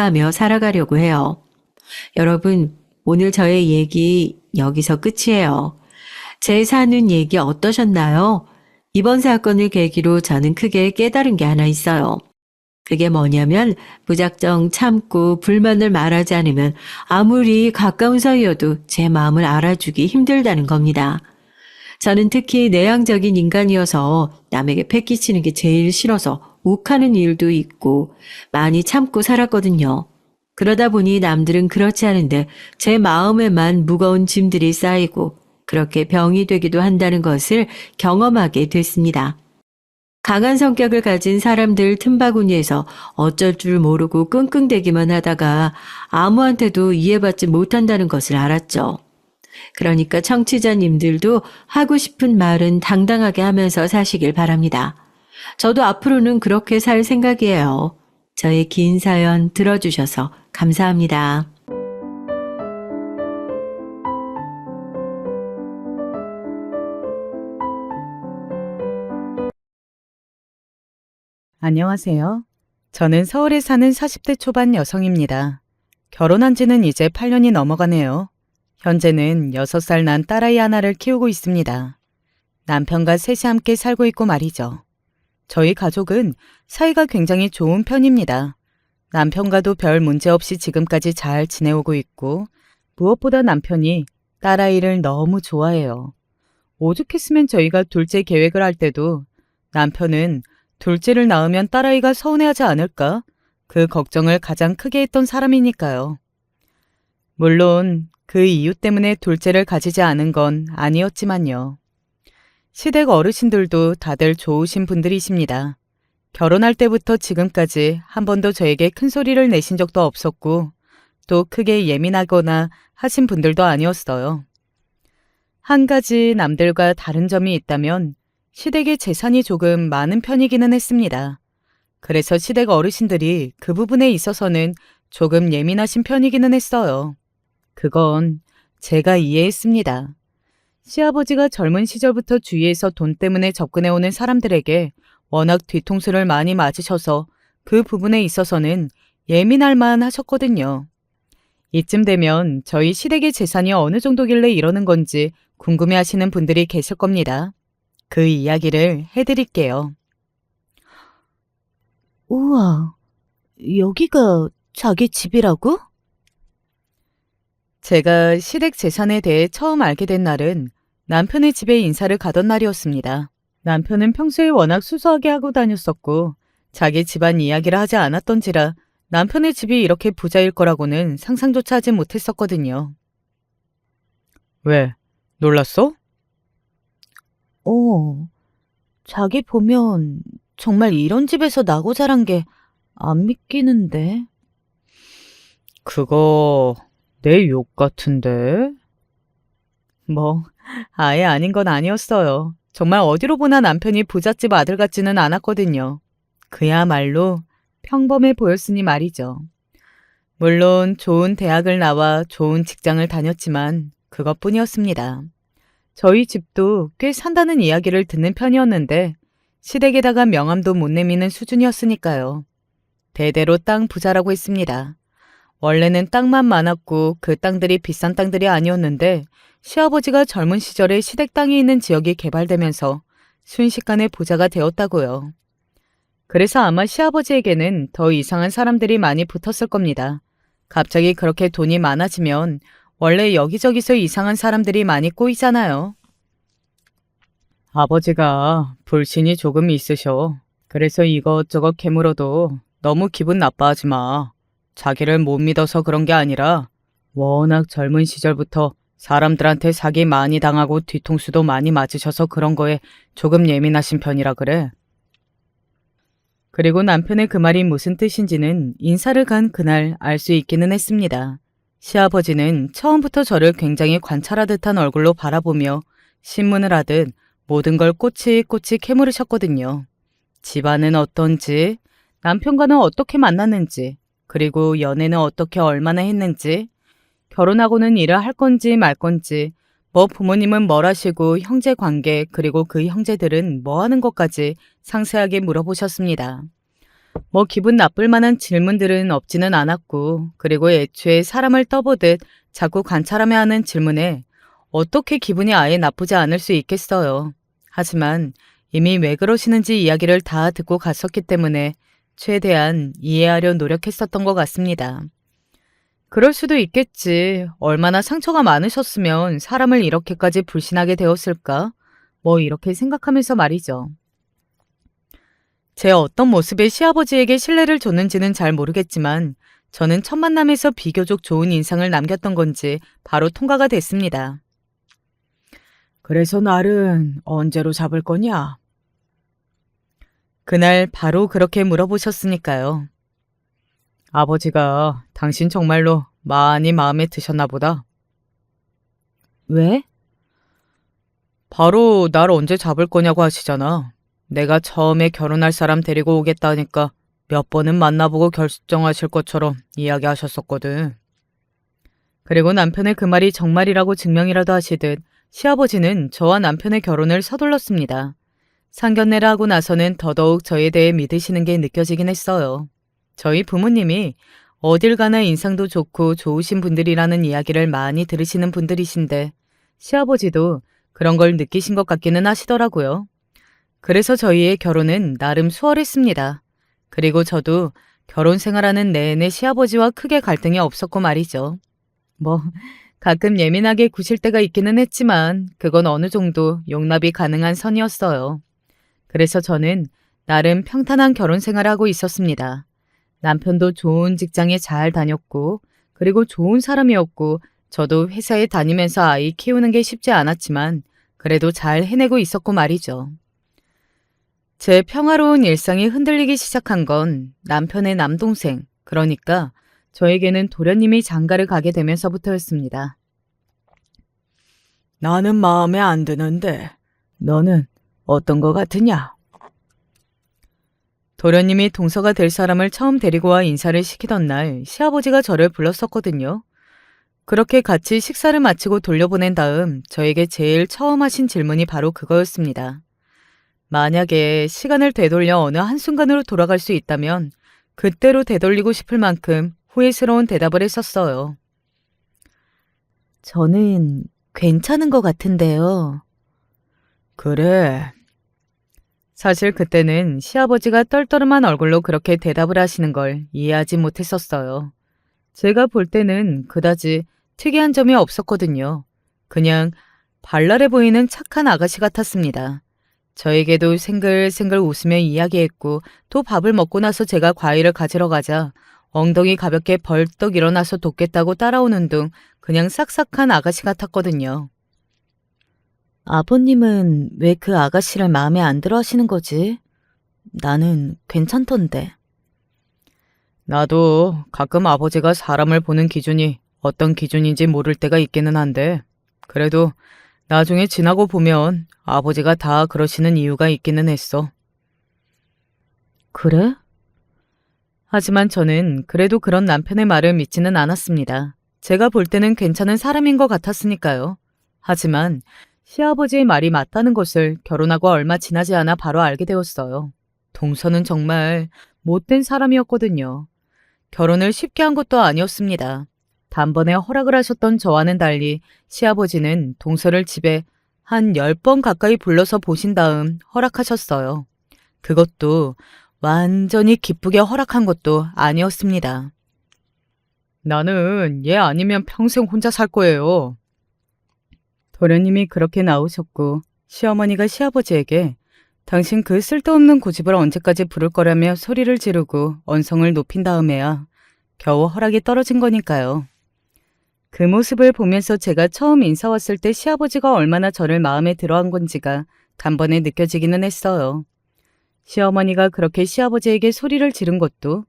하며 살아가려고 해요. 여러분, 오늘 저의 얘기 여기서 끝이에요. 제 사는 얘기 어떠셨나요? 이번 사건을 계기로 저는 크게 깨달은 게 하나 있어요. 그게 뭐냐면 무작정 참고 불만을 말하지 않으면 아무리 가까운 사이여도 제 마음을 알아주기 힘들다는 겁니다. 저는 특히 내향적인 인간이어서 남에게 패기치는 게 제일 싫어서 욱하는 일도 있고 많이 참고 살았거든요. 그러다 보니 남들은 그렇지 않은데 제 마음에만 무거운 짐들이 쌓이고 그렇게 병이 되기도 한다는 것을 경험하게 됐습니다. 강한 성격을 가진 사람들 틈바구니에서 어쩔 줄 모르고 끙끙대기만 하다가 아무한테도 이해받지 못한다는 것을 알았죠. 그러니까 청취자님들도 하고 싶은 말은 당당하게 하면서 사시길 바랍니다. 저도 앞으로는 그렇게 살 생각이에요. 저의 긴 사연 들어주셔서 감사합니다. 안녕하세요. 저는 서울에 사는 40대 초반 여성입니다. 결혼한 지는 이제 8년이 넘어가네요. 현재는 6살 난 딸아이 하나를 키우고 있습니다. 남편과 셋이 함께 살고 있고 말이죠. 저희 가족은 사이가 굉장히 좋은 편입니다. 남편과도 별 문제 없이 지금까지 잘 지내오고 있고 무엇보다 남편이 딸아이를 너무 좋아해요. 오죽했으면 저희가 둘째 계획을 할 때도 남편은 둘째를 낳으면 딸아이가 서운해하지 않을까? 그 걱정을 가장 크게 했던 사람이니까요. 물론 그 이유 때문에 둘째를 가지지 않은 건 아니었지만요. 시댁 어르신들도 다들 좋으신 분들이십니다. 결혼할 때부터 지금까지 한 번도 저에게 큰 소리를 내신 적도 없었고 또 크게 예민하거나 하신 분들도 아니었어요. 한 가지 남들과 다른 점이 있다면 시댁의 재산이 조금 많은 편이기는 했습니다. 그래서 시댁 어르신들이 그 부분에 있어서는 조금 예민하신 편이기는 했어요. 그건 제가 이해했습니다. 시아버지가 젊은 시절부터 주위에서 돈 때문에 접근해오는 사람들에게 워낙 뒤통수를 많이 맞으셔서 그 부분에 있어서는 예민할 만 하셨거든요. 이쯤 되면 저희 시댁의 재산이 어느 정도길래 이러는 건지 궁금해하시는 분들이 계실 겁니다. 그 이야기를 해드릴게요. 우와, 여기가 자기 집이라고? 제가 시댁 재산에 대해 처음 알게 된 날은 남편의 집에 인사를 가던 날이었습니다. 남편은 평소에 워낙 수수하게 하고 다녔었고 자기 집안 이야기를 하지 않았던지라 남편의 집이 이렇게 부자일 거라고는 상상조차 하지 못했었거든요. 왜? 놀랐어? 자기 보면 정말 이런 집에서 나고 자란 게 안 믿기는데. 그거 내 욕 같은데? 뭐 아예 아닌 건 아니었어요. 정말 어디로 보나 남편이 부잣집 아들 같지는 않았거든요. 그야말로 평범해 보였으니 말이죠. 물론 좋은 대학을 나와 좋은 직장을 다녔지만 그것뿐이었습니다. 저희 집도 꽤 산다는 이야기를 듣는 편이었는데 시댁에다가 명함도 못 내미는 수준이었으니까요. 대대로 땅 부자라고 했습니다. 원래는 땅만 많았고 그 땅들이 비싼 땅들이 아니었는데 시아버지가 젊은 시절에 시댁 땅이 있는 지역이 개발되면서 순식간에 부자가 되었다고요. 그래서 아마 시아버지에게는 더 이상한 사람들이 많이 붙었을 겁니다. 갑자기 그렇게 돈이 많아지면 원래 여기저기서 이상한 사람들이 많이 꼬이잖아요. 아버지가 불신이 조금 있으셔. 그래서 이것저것 캐물어도 너무 기분 나빠하지 마. 자기를 못 믿어서 그런 게 아니라 워낙 젊은 시절부터 사람들한테 사기 많이 당하고 뒤통수도 많이 맞으셔서 그런 거에 조금 예민하신 편이라 그래. 그리고 남편의 그 말이 무슨 뜻인지는 인사를 간 그날 알 수 있기는 했습니다. 시아버지는 처음부터 저를 굉장히 관찰하듯 한 얼굴로 바라보며 신문을 하듯 모든 걸 꼬치꼬치 캐물으셨거든요. 집안은 어떤지, 남편과는 어떻게 만났는지, 그리고 연애는 어떻게 얼마나 했는지, 결혼하고는 일을 할 건지 말 건지, 뭐 부모님은 뭘 하시고 형제 관계 그리고 그 형제들은 뭐 하는 것까지 상세하게 물어보셨습니다. 뭐 기분 나쁠 만한 질문들은 없지는 않았고, 그리고 애초에 사람을 떠보듯 자꾸 관찰하며 하는 질문에 어떻게 기분이 아예 나쁘지 않을 수 있겠어요. 하지만 이미 왜 그러시는지 이야기를 다 듣고 갔었기 때문에 최대한 이해하려 노력했었던 것 같습니다. 그럴 수도 있겠지. 얼마나 상처가 많으셨으면 사람을 이렇게까지 불신하게 되었을까? 뭐 이렇게 생각하면서 말이죠. 제 어떤 모습에 시아버지에게 신뢰를 줬는지는 잘 모르겠지만 저는 첫 만남에서 비교적 좋은 인상을 남겼던 건지 바로 통과가 됐습니다. 그래서 날은 언제로 잡을 거냐? 그날 바로 그렇게 물어보셨으니까요. 아버지가 당신 정말로 많이 마음에 드셨나 보다. 왜? 바로 날 언제 잡을 거냐고 하시잖아. 내가 처음에 결혼할 사람 데리고 오겠다니까 몇 번은 만나보고 결정하실 것처럼 이야기하셨었거든. 그리고 남편의 그 말이 정말이라고 증명이라도 하시듯 시아버지는 저와 남편의 결혼을 서둘렀습니다. 상견례를 하고 나서는 더더욱 저에 대해 믿으시는 게 느껴지긴 했어요. 저희 부모님이 어딜 가나 인상도 좋고 좋으신 분들이라는 이야기를 많이 들으시는 분들이신데 시아버지도 그런 걸 느끼신 것 같기는 하시더라고요. 그래서 저희의 결혼은 나름 수월했습니다. 그리고 저도 결혼 생활하는 내내 시아버지와 크게 갈등이 없었고 말이죠. 뭐 가끔 예민하게 구실 때가 있기는 했지만 그건 어느 정도 용납이 가능한 선이었어요. 그래서 저는 나름 평탄한 결혼 생활을 하고 있었습니다. 남편도 좋은 직장에 잘 다녔고 그리고 좋은 사람이었고 저도 회사에 다니면서 아이 키우는 게 쉽지 않았지만 그래도 잘 해내고 있었고 말이죠. 제 평화로운 일상이 흔들리기 시작한 건 남편의 남동생, 그러니까 저에게는 도련님이 장가를 가게 되면서부터였습니다. 나는 마음에 안 드는데 너는 어떤 거 같으냐? 도련님이 동서가 될 사람을 처음 데리고 와 인사를 시키던 날 시아버지가 저를 불렀었거든요. 그렇게 같이 식사를 마치고 돌려보낸 다음 저에게 제일 처음 하신 질문이 바로 그거였습니다. 만약에 시간을 되돌려 어느 한순간으로 돌아갈 수 있다면 그때로 되돌리고 싶을 만큼 후회스러운 대답을 했었어요. 저는 괜찮은 것 같은데요. 그래. 사실 그때는 시아버지가 떨떠름한 얼굴로 그렇게 대답을 하시는 걸 이해하지 못했었어요. 제가 볼 때는 그다지 특이한 점이 없었거든요. 그냥 발랄해 보이는 착한 아가씨 같았습니다. 저에게도 생글생글 웃으며 이야기했고 또 밥을 먹고 나서 제가 과일을 가지러 가자 엉덩이 가볍게 벌떡 일어나서 돕겠다고 따라오는 등 그냥 싹싹한 아가씨 같았거든요. 아버님은 왜 그 아가씨를 마음에 안 들어 하시는 거지? 나는 괜찮던데. 나도 가끔 아버지가 사람을 보는 기준이 어떤 기준인지 모를 때가 있기는 한데 그래도 나중에 지나고 보면 아버지가 다 그러시는 이유가 있기는 했어. 그래? 하지만 저는 그래도 그런 남편의 말을 믿지는 않았습니다. 제가 볼 때는 괜찮은 사람인 것 같았으니까요. 하지만 시아버지의 말이 맞다는 것을 결혼하고 얼마 지나지 않아 바로 알게 되었어요. 동서는 정말 못된 사람이었거든요. 결혼을 쉽게 한 것도 아니었습니다. 단번에 허락을 하셨던 저와는 달리 시아버지는 동서를 집에 한 10번 가까이 불러서 보신 다음 허락하셨어요. 그것도 완전히 기쁘게 허락한 것도 아니었습니다. 나는 얘 아니면 평생 혼자 살 거예요. 도련님이 그렇게 나오셨고 시어머니가 시아버지에게 당신 그 쓸데없는 고집을 언제까지 부를 거라며 소리를 지르고 언성을 높인 다음에야 겨우 허락이 떨어진 거니까요. 그 모습을 보면서 제가 처음 인사 왔을 때 시아버지가 얼마나 저를 마음에 들어한 건지가 단번에 느껴지기는 했어요. 시어머니가 그렇게 시아버지에게 소리를 지른 것도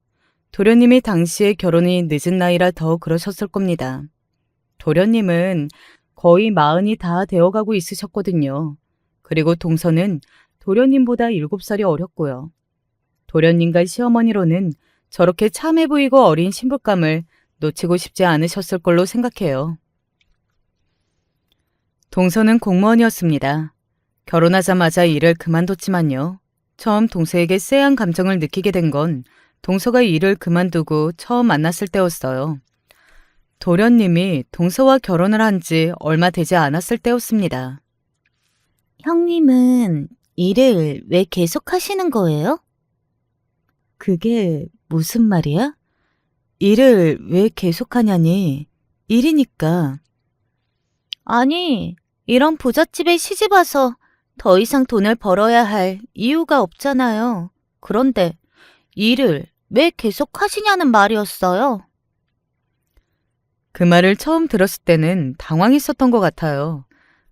도련님이 당시에 결혼이 늦은 나이라 더 그러셨을 겁니다. 도련님은 거의 40이 다 되어가고 있으셨거든요. 그리고 동서는 도련님보다 7살이 어렸고요. 도련님과 시어머니로는 저렇게 참해 보이고 어린 신부감을 놓치고 싶지 않으셨을 걸로 생각해요. 동서는 공무원이었습니다. 결혼하자마자 일을 그만뒀지만요. 처음 동서에게 쎄한 감정을 느끼게 된 건 동서가 일을 그만두고 처음 만났을 때였어요. 도련님이 동서와 결혼을 한 지 얼마 되지 않았을 때였습니다. 형님은 일을 왜 계속 하시는 거예요? 그게 무슨 말이야? 일을 왜 계속하냐니? 일이니까. 아니, 이런 부잣집에 시집 와서 더 이상 돈을 벌어야 할 이유가 없잖아요. 그런데 일을 왜 계속 하시냐는 말이었어요. 그 말을 처음 들었을 때는 당황했었던 것 같아요.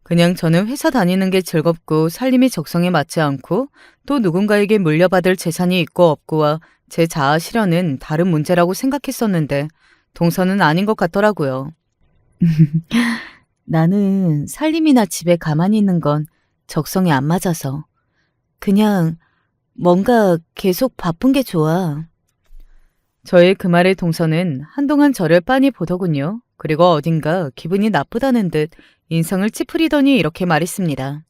그냥 저는 회사 다니는 게 즐겁고 살림이 적성에 맞지 않고 또 누군가에게 물려받을 재산이 있고 없고와 제 자아 실현은 다른 문제라고 생각했었는데 동서는 아닌 것 같더라고요. 나는 살림이나 집에 가만히 있는 건 적성에 안 맞아서 그냥 뭔가 계속 바쁜 게 좋아. 저의 그 말에 동서는 한동안 저를 빤히 보더군요. 그리고 어딘가 기분이 나쁘다는 듯 인상을 찌푸리더니 이렇게 말했습니다.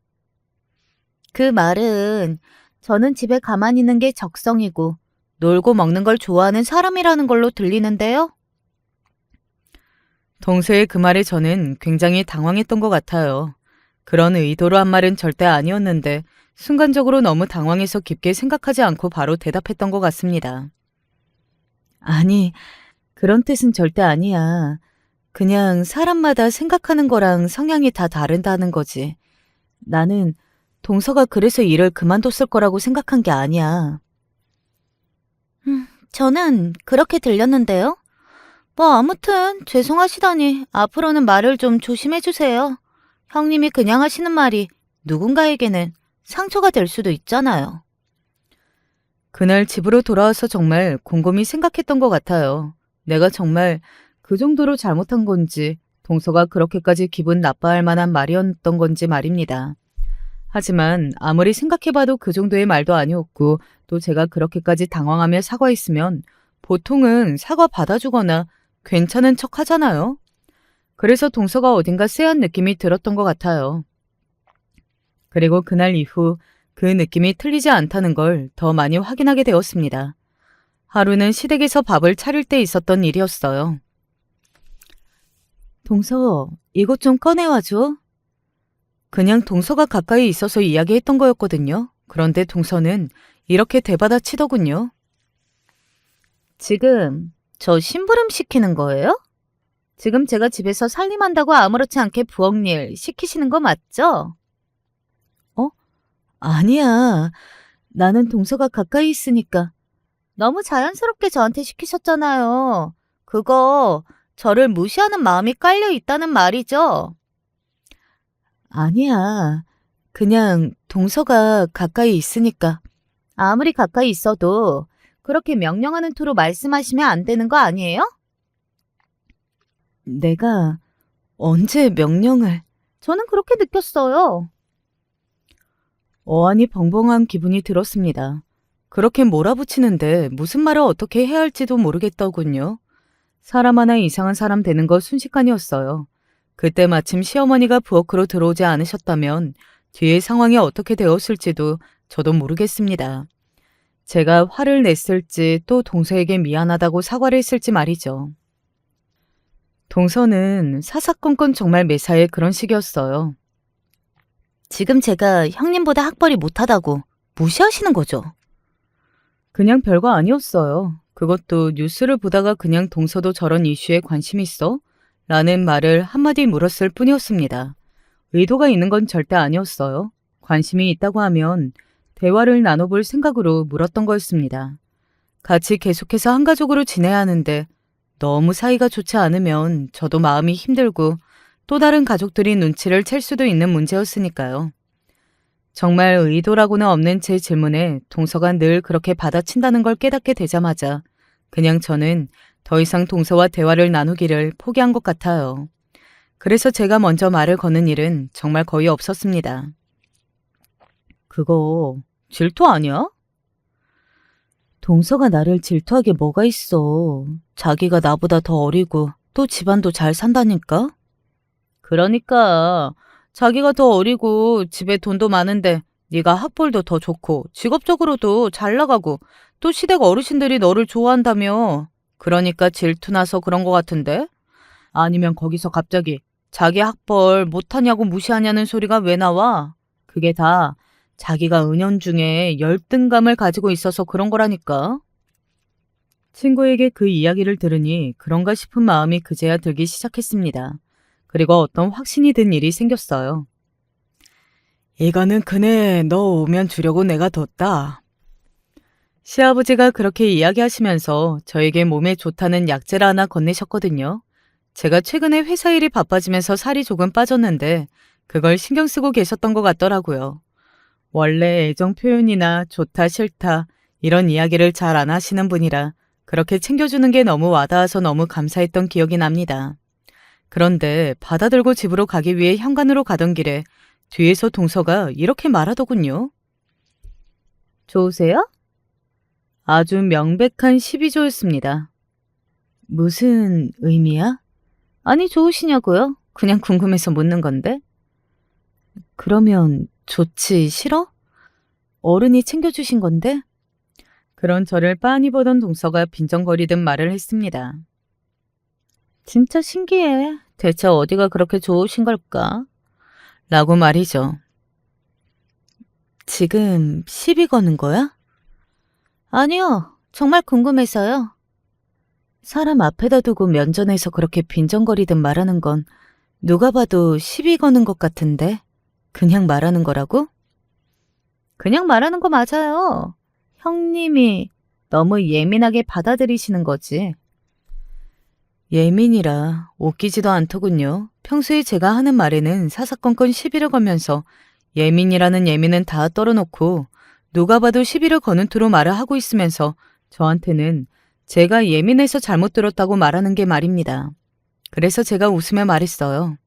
그 말은 저는 집에 가만히 있는 게 적성이고 놀고 먹는 걸 좋아하는 사람이라는 걸로 들리는데요. 동서의 그 말에 저는 굉장히 당황했던 것 같아요. 그런 의도로 한 말은 절대 아니었는데 순간적으로 너무 당황해서 깊게 생각하지 않고 바로 대답했던 것 같습니다. 아니, 그런 뜻은 절대 아니야. 그냥 사람마다 생각하는 거랑 성향이 다 다르다는 거지. 나는 동서가 그래서 일을 그만뒀을 거라고 생각한 게 아니야. 저는 그렇게 들렸는데요. 뭐 아무튼 죄송하시다니 앞으로는 말을 좀 조심해 주세요. 형님이 그냥 하시는 말이 누군가에게는 상처가 될 수도 있잖아요. 그날 집으로 돌아와서 정말 곰곰이 생각했던 것 같아요. 내가 정말 그 정도로 잘못한 건지 동서가 그렇게까지 기분 나빠할 만한 말이었던 건지 말입니다. 하지만 아무리 생각해봐도 그 정도의 말도 아니었고 또 제가 그렇게까지 당황하며 사과했으면 보통은 사과 받아주거나 괜찮은 척 하잖아요. 그래서 동서가 어딘가 쎄한 느낌이 들었던 것 같아요. 그리고 그날 이후 그 느낌이 틀리지 않다는 걸 더 많이 확인하게 되었습니다. 하루는 시댁에서 밥을 차릴 때 있었던 일이었어요. 동서, 이것 좀 꺼내와줘. 그냥 동서가 가까이 있어서 이야기했던 거였거든요. 그런데 동서는 이렇게 대받아치더군요. 지금 저 심부름 시키는 거예요? 지금 제가 집에서 살림한다고 아무렇지 않게 부엌일 시키시는 거 맞죠? 아니야. 나는 동서가 가까이 있으니까. 너무 자연스럽게 저한테 시키셨잖아요. 그거 저를 무시하는 마음이 깔려 있다는 말이죠. 아니야. 그냥 동서가 가까이 있으니까. 아무리 가까이 있어도 그렇게 명령하는 투로 말씀하시면 안 되는 거 아니에요? 내가 언제 명령을... 저는 그렇게 느꼈어요. 어안이 벙벙한 기분이 들었습니다. 그렇게 몰아붙이는데 무슨 말을 어떻게 해야 할지도 모르겠더군요. 사람 하나 이상한 사람 되는 거 순식간이었어요. 그때 마침 시어머니가 부엌으로 들어오지 않으셨다면 뒤에 상황이 어떻게 되었을지도 저도 모르겠습니다. 제가 화를 냈을지 또 동서에게 미안하다고 사과를 했을지 말이죠. 동서는 사사건건 정말 매사에 그런 식이었어요. 지금 제가 형님보다 학벌이 못하다고 무시하시는 거죠? 그냥 별거 아니었어요. 그것도 뉴스를 보다가 그냥 동서도 저런 이슈에 관심 있어? 라는 말을 한마디 물었을 뿐이었습니다. 의도가 있는 건 절대 아니었어요. 관심이 있다고 하면 대화를 나눠볼 생각으로 물었던 거였습니다. 같이 계속해서 한 가족으로 지내야 하는데 너무 사이가 좋지 않으면 저도 마음이 힘들고 또 다른 가족들이 눈치를 챌 수도 있는 문제였으니까요. 정말 의도라고는 없는 제 질문에 동서가 늘 그렇게 받아친다는 걸 깨닫게 되자마자 그냥 저는 더 이상 동서와 대화를 나누기를 포기한 것 같아요. 그래서 제가 먼저 말을 거는 일은 정말 거의 없었습니다. 그거 질투 아니야? 동서가 나를 질투하게 뭐가 있어. 자기가 나보다 더 어리고 또 집안도 잘 산다니까? 그러니까 자기가 더 어리고 집에 돈도 많은데 네가 학벌도 더 좋고 직업적으로도 잘 나가고 또 시댁 어르신들이 너를 좋아한다며. 그러니까 질투나서 그런 것 같은데? 아니면 거기서 갑자기 자기 학벌 못하냐고 무시하냐는 소리가 왜 나와? 그게 다 자기가 은연중에 열등감을 가지고 있어서 그런 거라니까. 친구에게 그 이야기를 들으니 그런가 싶은 마음이 그제야 들기 시작했습니다. 그리고 어떤 확신이 든 일이 생겼어요. 이거는 그네 너 오면 주려고 내가 뒀다. 시아버지가 그렇게 이야기하시면서 저에게 몸에 좋다는 약재를 하나 건네셨거든요. 제가 최근에 회사 일이 바빠지면서 살이 조금 빠졌는데 그걸 신경 쓰고 계셨던 것 같더라고요. 원래 애정 표현이나 좋다 싫다 이런 이야기를 잘 안 하시는 분이라 그렇게 챙겨주는 게 너무 와닿아서 너무 감사했던 기억이 납니다. 그런데 받아들고 집으로 가기 위해 현관으로 가던 길에 뒤에서 동서가 이렇게 말하더군요. 좋으세요? 아주 명백한 시비조였습니다. 무슨 의미야? 아니, 좋으시냐고요? 그냥 궁금해서 묻는 건데. 그러면 좋지 싫어? 어른이 챙겨주신 건데? 그런 저를 빤히 보던 동서가 빈정거리듯 말을 했습니다. 진짜 신기해. 대체 어디가 그렇게 좋으신 걸까? 라고 말이죠. 지금 시비 거는 거야? 아니요. 정말 궁금해서요. 사람 앞에다 두고 면전에서 그렇게 빈정거리듯 말하는 건 누가 봐도 시비 거는 것 같은데 그냥 말하는 거라고? 그냥 말하는 거 맞아요. 형님이 너무 예민하게 받아들이시는 거지. 예민이라 웃기지도 않더군요. 평소에 제가 하는 말에는 사사건건 시비를 걸면서 예민이라는 예민은 다 떨어놓고 누가 봐도 시비를 거는 투로 말을 하고 있으면서 저한테는 제가 예민해서 잘못 들었다고 말하는 게 말입니다. 그래서 제가 웃으며 말했어요.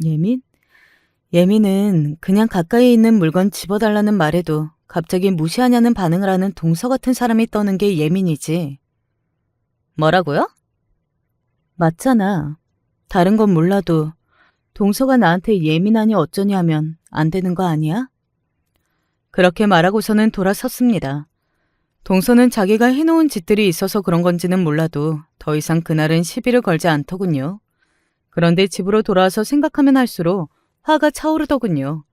예민? 예민은 그냥 가까이 있는 물건 집어달라는 말에도 갑자기 무시하냐는 반응을 하는 동서 같은 사람이 떠는 게 예민이지. 뭐라고요? 맞잖아. 다른 건 몰라도 동서가 나한테 예민하니 어쩌니 하면 안 되는 거 아니야? 그렇게 말하고서는 돌아섰습니다. 동서는 자기가 해놓은 짓들이 있어서 그런 건지는 몰라도 더 이상 그날은 시비를 걸지 않더군요. 그런데 집으로 돌아와서 생각하면 할수록 화가 차오르더군요.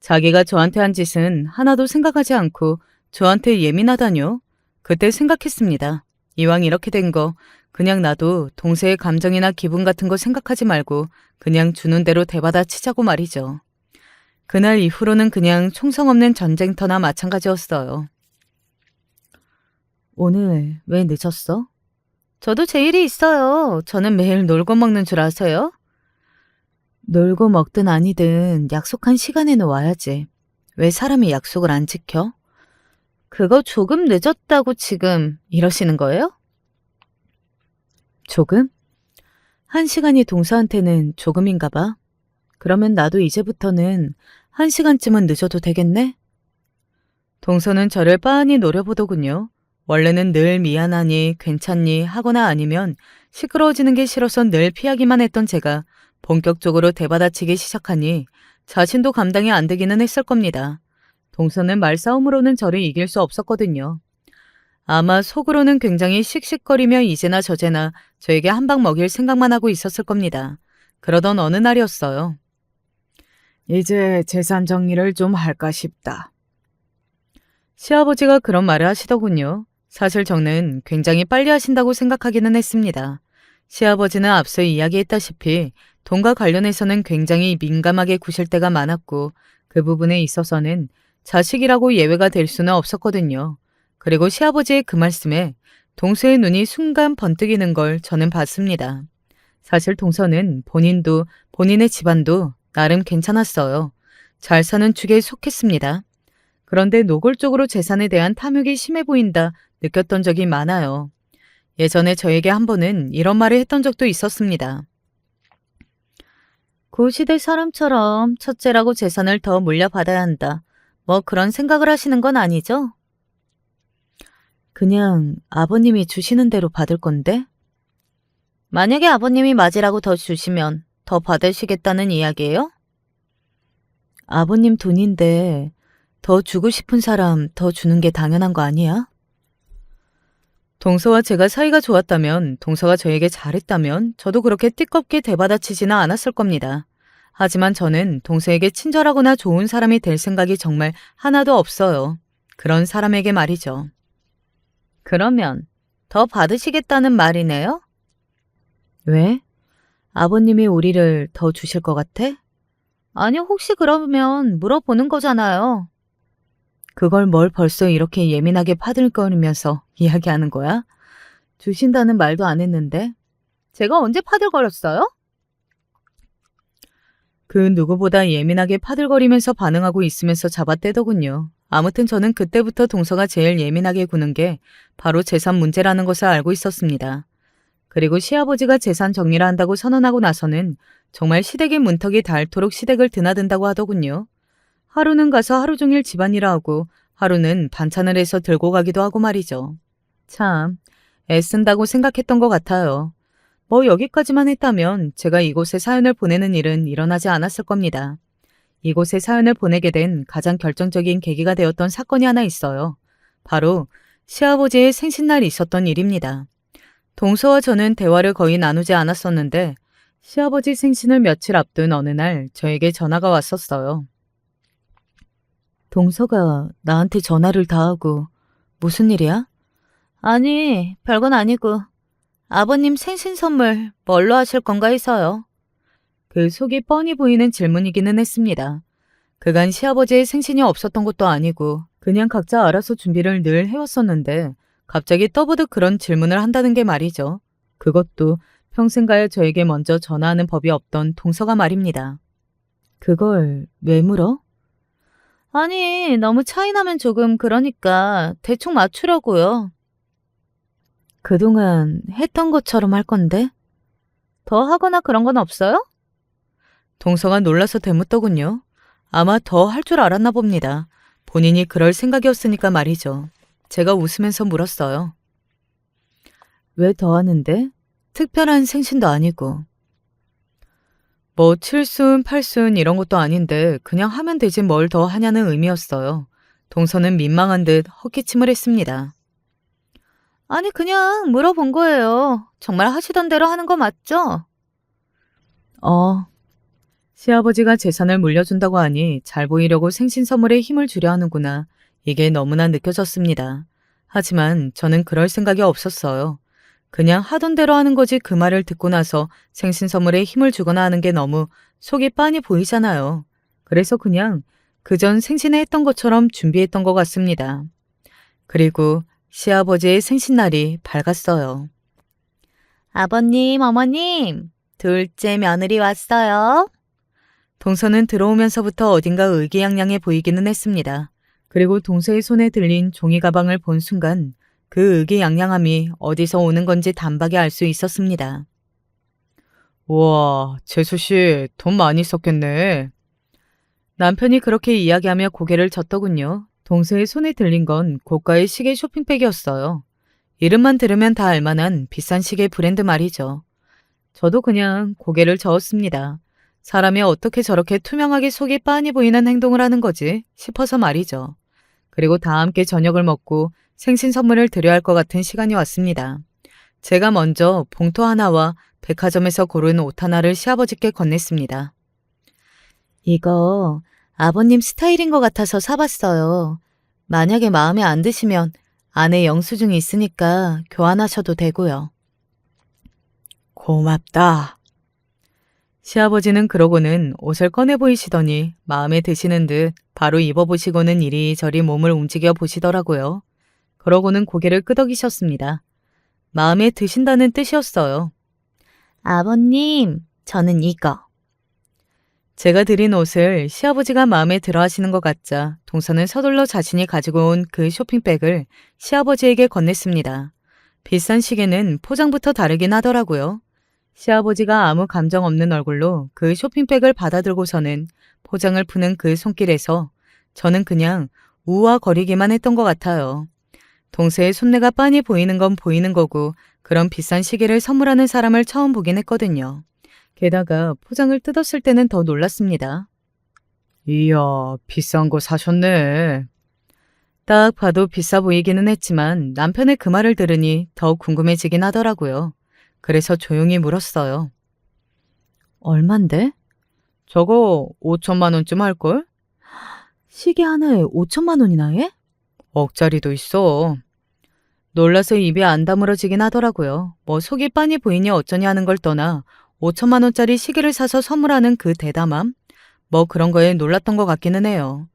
자기가 저한테 한 짓은 하나도 생각하지 않고 저한테 예민하다뇨? 그때 생각했습니다. 이왕 이렇게 된 거 그냥 나도 동서의 감정이나 기분 같은 거 생각하지 말고 그냥 주는 대로 대받아 치자고 말이죠. 그날 이후로는 그냥 총성 없는 전쟁터나 마찬가지였어요. 오늘 왜 늦었어? 저도 제 일이 있어요. 저는 매일 놀고 먹는 줄 아세요? 놀고 먹든 아니든 약속한 시간에는 와야지. 왜 사람이 약속을 안 지켜? 그거 조금 늦었다고 지금 이러시는 거예요? 조금? 1시간이 동서한테는 조금인가 봐. 그러면 나도 이제부터는 1시간쯤은 늦어도 되겠네? 동서는 저를 빤히 노려보더군요. 원래는 늘 미안하니 괜찮니 하거나 아니면 시끄러워지는 게 싫어서 늘 피하기만 했던 제가 본격적으로 대받아치기 시작하니 자신도 감당이 안 되기는 했을 겁니다. 동서는 말싸움으로는 저를 이길 수 없었거든요. 아마 속으로는 굉장히 씩씩거리며 이제나 저제나 저에게 한 방 먹일 생각만 하고 있었을 겁니다. 그러던 어느 날이었어요. 이제 재산 정리를 좀 할까 싶다. 시아버지가 그런 말을 하시더군요. 사실 저는 굉장히 빨리 하신다고 생각하기는 했습니다. 시아버지는 앞서 이야기했다시피 돈과 관련해서는 굉장히 민감하게 구실 때가 많았고 그 부분에 있어서는 자식이라고 예외가 될 수는 없었거든요. 그리고 시아버지의 그 말씀에 동서의 눈이 순간 번뜩이는 걸 저는 봤습니다. 사실 동서는 본인도 본인의 집안도 나름 괜찮았어요. 잘 사는 축에 속했습니다. 그런데 노골적으로 재산에 대한 탐욕이 심해 보인다 느꼈던 적이 많아요. 예전에 저에게 한 번은 이런 말을 했던 적도 있었습니다. 그 시대 사람처럼 첫째라고 재산을 더 물려받아야 한다. 뭐 그런 생각을 하시는 건 아니죠? 그냥 아버님이 주시는 대로 받을 건데? 만약에 아버님이 맞으라고 더 주시면 더 받으시겠다는 이야기예요? 아버님 돈인데 더 주고 싶은 사람 더 주는 게 당연한 거 아니야? 동서와 제가 사이가 좋았다면, 동서가 저에게 잘했다면 저도 그렇게 띠껍게 대받아치지는 않았을 겁니다. 하지만 저는 동서에게 친절하거나 좋은 사람이 될 생각이 정말 하나도 없어요. 그런 사람에게 말이죠. 그러면 더 받으시겠다는 말이네요? 왜? 아버님이 우리를 더 주실 것 같아? 아니, 혹시 그러면 물어보는 거잖아요. 그걸 뭘 벌써 이렇게 예민하게 파들거리면서 이야기하는 거야? 주신다는 말도 안 했는데? 제가 언제 파들거렸어요? 그 누구보다 예민하게 파들거리면서 반응하고 있으면서 잡아떼더군요. 아무튼 저는 그때부터 동서가 제일 예민하게 구는 게 바로 재산 문제라는 것을 알고 있었습니다. 그리고 시아버지가 재산 정리를 한다고 선언하고 나서는 정말 시댁의 문턱이 닳도록 시댁을 드나든다고 하더군요. 하루는 가서 하루 종일 집안일을 하고 하루는 반찬을 해서 들고 가기도 하고 말이죠. 참 애쓴다고 생각했던 것 같아요. 뭐 여기까지만 했다면 제가 이곳에 사연을 보내는 일은 일어나지 않았을 겁니다. 이곳에 사연을 보내게 된 가장 결정적인 계기가 되었던 사건이 하나 있어요. 바로 시아버지의 생신날이 있었던 일입니다. 동서와 저는 대화를 거의 나누지 않았었는데 시아버지 생신을 며칠 앞둔 어느 날 저에게 전화가 왔었어요. 동서가 나한테 전화를 다 하고 무슨 일이야? 아니, 별건 아니고 아버님 생신 선물 뭘로 하실 건가 해서요. 그 속이 뻔히 보이는 질문이기는 했습니다. 그간 시아버지의 생신이 없었던 것도 아니고 그냥 각자 알아서 준비를 늘 해왔었는데 갑자기 떠보듯 그런 질문을 한다는 게 말이죠. 그것도 평생 가야 저에게 먼저 전화하는 법이 없던 동서가 말입니다. 그걸 왜 물어? 아니, 너무 차이 나면 조금 그러니까 대충 맞추려고요. 그동안 했던 것처럼 할 건데? 더 하거나 그런 건 없어요? 동서가 놀라서 되묻더군요. 아마 더 할 줄 알았나 봅니다. 본인이 그럴 생각이었으니까 말이죠. 제가 웃으면서 물었어요. 왜 더 하는데? 특별한 생신도 아니고. 뭐 칠순, 팔순 이런 것도 아닌데 그냥 하면 되지 뭘 더 하냐는 의미였어요. 동서는 민망한 듯 헛기침을 했습니다. 아니, 그냥 물어본 거예요. 정말 하시던 대로 하는 거 맞죠? 시아버지가 재산을 물려준다고 하니 잘 보이려고 생신 선물에 힘을 주려 하는구나. 이게 너무나 느껴졌습니다. 하지만 저는 그럴 생각이 없었어요. 그냥 하던 대로 하는 거지 그 말을 듣고 나서 생신 선물에 힘을 주거나 하는 게 너무 속이 빤히 보이잖아요. 그래서 그냥 그전 생신에 했던 것처럼 준비했던 것 같습니다. 그리고 시아버지의 생신날이 밝았어요. 아버님, 어머님, 둘째 며느리 왔어요. 동서는 들어오면서부터 어딘가 의기양양해 보이기는 했습니다. 그리고 동서의 손에 들린 종이 가방을 본 순간 그 의기양양함이 어디서 오는 건지 단박에 알 수 있었습니다. 우와, 재수씨 돈 많이 썼겠네. 남편이 그렇게 이야기하며 고개를 젓더군요. 동서의 손에 들린 건 고가의 시계 쇼핑백이었어요. 이름만 들으면 다 알만한 비싼 시계 브랜드 말이죠. 저도 그냥 고개를 저었습니다. 사람이 어떻게 저렇게 투명하게 속이 빤히 보이는 행동을 하는 거지 싶어서 말이죠. 그리고 다 함께 저녁을 먹고 생신 선물을 드려야 할 것 같은 시간이 왔습니다. 제가 먼저 봉투 하나와 백화점에서 고른 옷 하나를 시아버지께 건넸습니다. 이거 아버님 스타일인 것 같아서 사봤어요. 만약에 마음에 안 드시면 안에 영수증이 있으니까 교환하셔도 되고요. 고맙다. 시아버지는 그러고는 옷을 꺼내 보이시더니 마음에 드시는 듯 바로 입어보시고는 이리저리 몸을 움직여 보시더라고요. 그러고는 고개를 끄덕이셨습니다. 마음에 드신다는 뜻이었어요. 아버님, 저는 이거. 제가 드린 옷을 시아버지가 마음에 들어 하시는 것 같자 동서는 서둘러 자신이 가지고 온 그 쇼핑백을 시아버지에게 건넸습니다. 비싼 시계는 포장부터 다르긴 하더라고요. 시아버지가 아무 감정 없는 얼굴로 그 쇼핑백을 받아들고서는 포장을 푸는 그 손길에서 저는 그냥 우아거리기만 했던 것 같아요. 동서의 손내가 빤히 보이는 건 보이는 거고 그런 비싼 시계를 선물하는 사람을 처음 보긴 했거든요. 게다가 포장을 뜯었을 때는 더 놀랐습니다. 이야, 비싼 거 사셨네. 딱 봐도 비싸 보이기는 했지만 남편의 그 말을 들으니 더 궁금해지긴 하더라고요. 그래서 조용히 물었어요. 얼만데? 저거 5천만 원쯤 할걸? 시계 하나에 5천만 원이나 해? 억짜리도 있어. 놀라서 입이 안 다물어지긴 하더라고요. 뭐 속이 빤히 보이니 어쩌니 하는 걸 떠나 5천만 원짜리 시계를 사서 선물하는 그 대담함? 뭐 그런 거에 놀랐던 것 같기는 해요.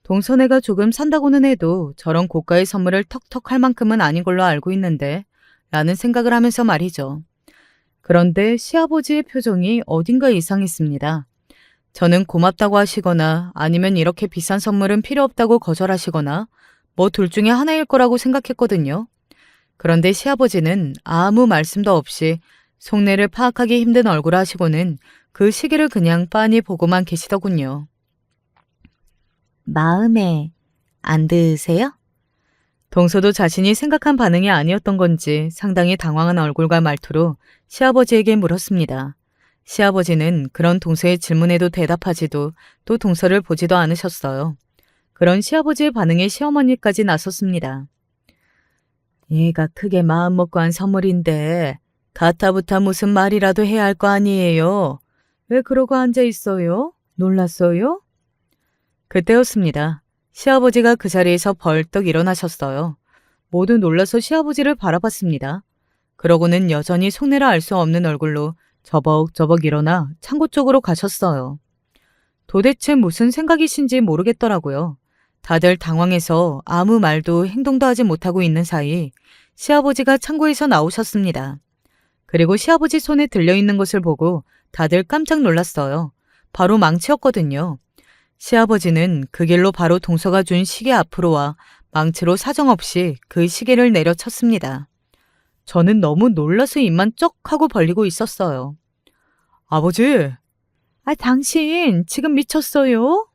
동서네가 조금 산다고는 해도 저런 고가의 선물을 턱턱 할 만큼은 아닌 걸로 알고 있는데 라는 생각을 하면서 말이죠. 그런데 시아버지의 표정이 어딘가 이상했습니다. 저는 고맙다고 하시거나 아니면 이렇게 비싼 선물은 필요 없다고 거절하시거나 뭐 둘 중에 하나일 거라고 생각했거든요. 그런데 시아버지는 아무 말씀도 없이 속내를 파악하기 힘든 얼굴을 하시고는 그 시계를 그냥 빤히 보고만 계시더군요. 마음에 안 드세요? 동서도 자신이 생각한 반응이 아니었던 건지 상당히 당황한 얼굴과 말투로 시아버지에게 물었습니다. 시아버지는 그런 동서의 질문에도 대답하지도 또 동서를 보지도 않으셨어요. 그런 시아버지의 반응에 시어머니까지 나섰습니다. 얘가 크게 마음먹고 한 선물인데 가타부타 무슨 말이라도 해야 할 거 아니에요. 왜 그러고 앉아 있어요? 놀랐어요? 그때였습니다. 시아버지가 그 자리에서 벌떡 일어나셨어요. 모두 놀라서 시아버지를 바라봤습니다. 그러고는 여전히 속내를 알 수 없는 얼굴로 저벅저벅 일어나 창고 쪽으로 가셨어요. 도대체 무슨 생각이신지 모르겠더라고요. 다들 당황해서 아무 말도 행동도 하지 못하고 있는 사이 시아버지가 창고에서 나오셨습니다. 그리고 시아버지 손에 들려있는 것을 보고 다들 깜짝 놀랐어요. 바로 망치였거든요. 시아버지는 그 길로 바로 동서가 준 시계 앞으로 와 망치로 사정없이 그 시계를 내려쳤습니다. 저는 너무 놀라서 입만 쩍 하고 벌리고 있었어요. 아버지! 당신 지금 미쳤어요?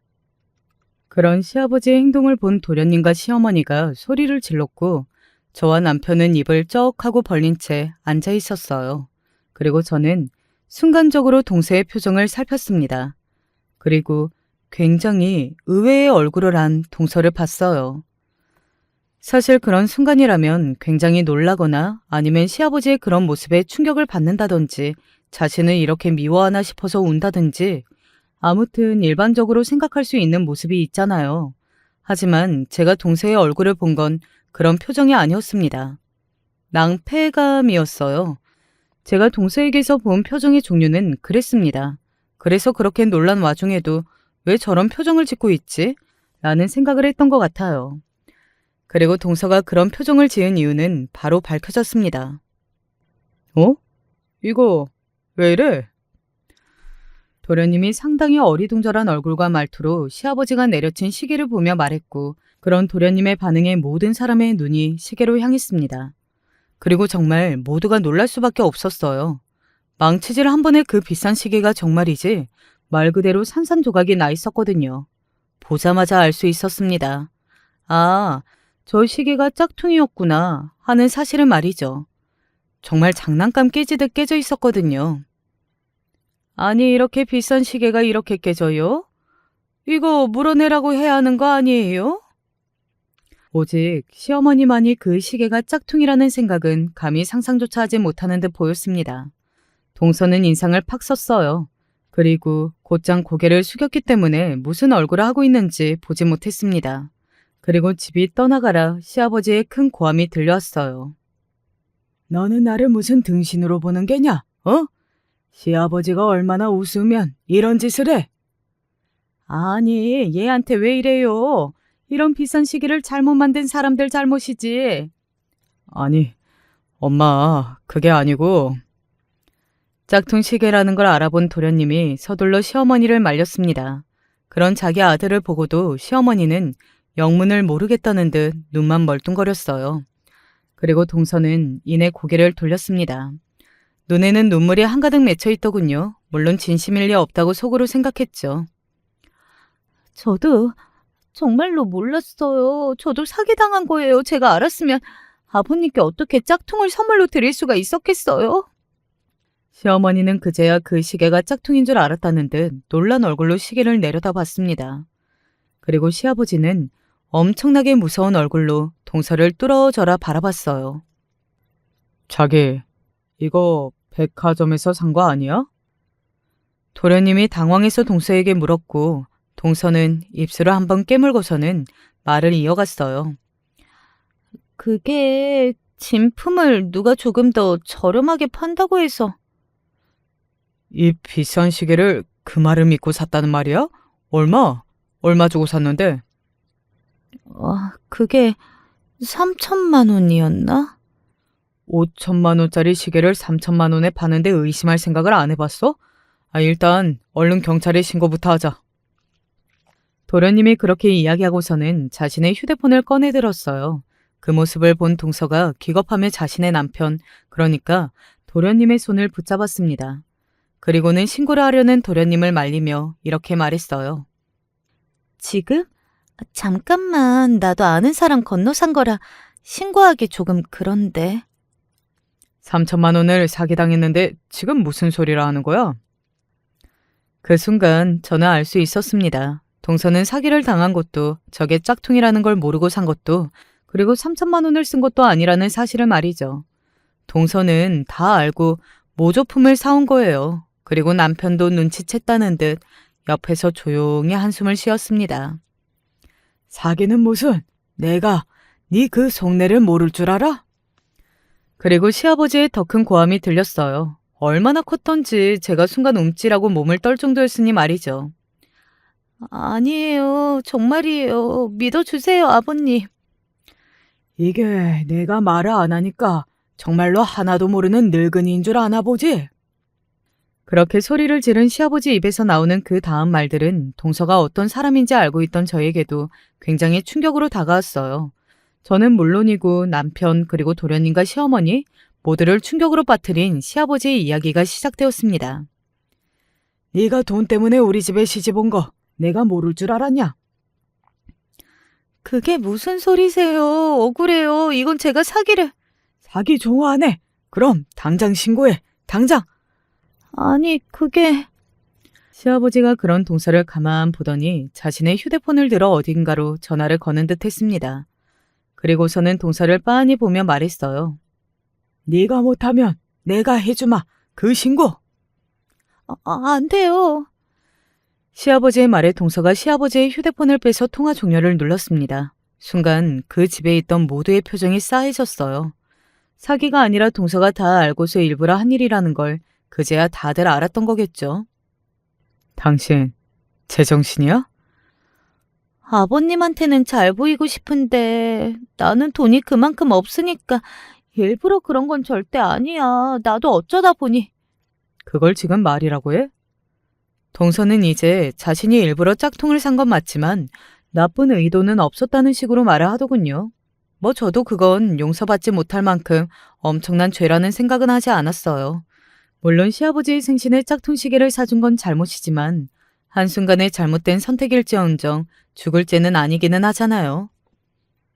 그런 시아버지의 행동을 본 도련님과 시어머니가 소리를 질렀고 저와 남편은 입을 쩍 하고 벌린 채 앉아 있었어요. 그리고 저는 순간적으로 동서의 표정을 살폈습니다. 그리고 굉장히 의외의 얼굴을 한 동서를 봤어요. 사실 그런 순간이라면 굉장히 놀라거나 아니면 시아버지의 그런 모습에 충격을 받는다든지 자신을 이렇게 미워하나 싶어서 운다든지 아무튼 일반적으로 생각할 수 있는 모습이 있잖아요. 하지만 제가 동서의 얼굴을 본 건 그런 표정이 아니었습니다. 낭패감이었어요. 제가 동서에게서 본 표정의 종류는 그랬습니다. 그래서 그렇게 놀란 와중에도 왜 저런 표정을 짓고 있지? 라는 생각을 했던 것 같아요. 그리고 동서가 그런 표정을 지은 이유는 바로 밝혀졌습니다. 어? 이거 왜 이래? 도련님이 상당히 어리둥절한 얼굴과 말투로 시아버지가 내려친 시계를 보며 말했고 그런 도련님의 반응에 모든 사람의 눈이 시계로 향했습니다. 그리고 정말 모두가 놀랄 수밖에 없었어요. 망치질 한 번에 그 비싼 시계가 정말이지 말 그대로 산산조각이 나 있었거든요. 보자마자 알 수 있었습니다. 아, 저 시계가 짝퉁이었구나 하는 사실은 말이죠. 정말 장난감 깨지듯 깨져 있었거든요. 아니 이렇게 비싼 시계가 이렇게 깨져요? 이거 물어내라고 해야 하는 거 아니에요? 오직 시어머니만이 그 시계가 짝퉁이라는 생각은 감히 상상조차 하지 못하는 듯 보였습니다. 동서는 인상을 팍 썼어요. 그리고 곧장 고개를 숙였기 때문에 무슨 얼굴을 하고 있는지 보지 못했습니다. 그리고 집이 떠나가라 시아버지의 큰 고함이 들려왔어요. 너는 나를 무슨 등신으로 보는 게냐? 어? 시아버지가 얼마나 우스우면 이런 짓을 해? 아니, 얘한테 왜 이래요? 이런 비싼 시계를 잘못 만든 사람들 잘못이지. 아니, 엄마, 그게 아니고. 짝퉁 시계라는 걸 알아본 도련님이 서둘러 시어머니를 말렸습니다. 그런 자기 아들을 보고도 시어머니는 영문을 모르겠다는 듯 눈만 멀뚱거렸어요. 그리고 동서는 이내 고개를 돌렸습니다. 눈에는 눈물이 한가득 맺혀 있더군요. 물론 진심일 리 없다고 속으로 생각했죠. 저도 정말로 몰랐어요. 저도 사기당한 거예요. 제가 알았으면 아버님께 어떻게 짝퉁을 선물로 드릴 수가 있었겠어요? 시어머니는 그제야 그 시계가 짝퉁인 줄 알았다는 듯 놀란 얼굴로 시계를 내려다봤습니다. 그리고 시아버지는 엄청나게 무서운 얼굴로 동서를 뚫어져라 바라봤어요. 자기, 이거 백화점에서 산 거 아니야? 도련님이 당황해서 동서에게 물었고 동서는 입술을 한번 깨물고서는 말을 이어갔어요. 그게 진품을 누가 조금 더 저렴하게 판다고 해서. 이 비싼 시계를 그 말을 믿고 샀다는 말이야? 얼마? 얼마 주고 샀는데? 그게 3천만 원이었나? 5천만 원짜리 시계를 3천만 원에 파는데 의심할 생각을 안 해봤어? 일단 얼른 경찰에 신고부터 하자. 도련님이 그렇게 이야기하고서는 자신의 휴대폰을 꺼내들었어요. 그 모습을 본 동서가 기겁하며 자신의 남편, 그러니까 도련님의 손을 붙잡았습니다. 그리고는 신고를 하려는 도련님을 말리며 이렇게 말했어요. 지금? 잠깐만, 나도 아는 사람 건너 산 거라 신고하기 조금 그런데. 3천만 원을 사기당했는데 지금 무슨 소리라 하는 거야? 그 순간 저는 알 수 있었습니다. 동서는 사기를 당한 것도 저게 짝퉁이라는 걸 모르고 산 것도 그리고 3천만 원을 쓴 것도 아니라는 사실을 말이죠. 동서는 다 알고 모조품을 사온 거예요. 그리고 남편도 눈치챘다는 듯 옆에서 조용히 한숨을 쉬었습니다. 사기는 무슨? 내가 네 그 속내를 모를 줄 알아? 그리고 시아버지의 더 큰 고함이 들렸어요. 얼마나 컸던지 제가 순간 움찔하고 몸을 떨 정도였으니 말이죠. 아니에요. 정말이에요. 믿어주세요, 아버님. 이게 내가 말을 안 하니까 정말로 하나도 모르는 늙은이인 줄 아나 보지? 그렇게 소리를 지른 시아버지 입에서 나오는 그 다음 말들은 동서가 어떤 사람인지 알고 있던 저에게도 굉장히 충격으로 다가왔어요. 저는 물론이고 남편 그리고 도련님과 시어머니 모두를 충격으로 빠뜨린 시아버지의 이야기가 시작되었습니다. 네가 돈 때문에 우리 집에 시집 온 거 내가 모를 줄 알았냐? 그게 무슨 소리세요? 억울해요. 이건 제가 사기를. 사기 좋아하네. 그럼 당장 신고해. 당장. 아니, 그게. 시아버지가 그런 동서를 가만 보더니 자신의 휴대폰을 들어 어딘가로 전화를 거는 듯 했습니다. 그리고서는 동서를 빤히 보며 말했어요. 네가 못하면 내가 해주마. 그 신고. 안 돼요. 시아버지의 말에 동서가 시아버지의 휴대폰을 빼서 통화 종료를 눌렀습니다. 순간 그 집에 있던 모두의 표정이 싸해졌어요. 사기가 아니라 동서가 다 알고서 일부러 한 일이라는 걸 그제야 다들 알았던 거겠죠. 당신 제정신이야? 아버님한테는 잘 보이고 싶은데 나는 돈이 그만큼 없으니까 일부러 그런 건 절대 아니야. 나도 어쩌다 보니. 그걸 지금 말이라고 해? 동서는 이제 자신이 일부러 짝퉁을 산 건 맞지만 나쁜 의도는 없었다는 식으로 말을 하더군요. 뭐 저도 그건 용서받지 못할 만큼 엄청난 죄라는 생각은 하지 않았어요. 물론 시아버지의 생신에 짝퉁 시계를 사준 건 잘못이지만 한순간의 잘못된 선택일지언정 죽을 죄는 아니기는 하잖아요.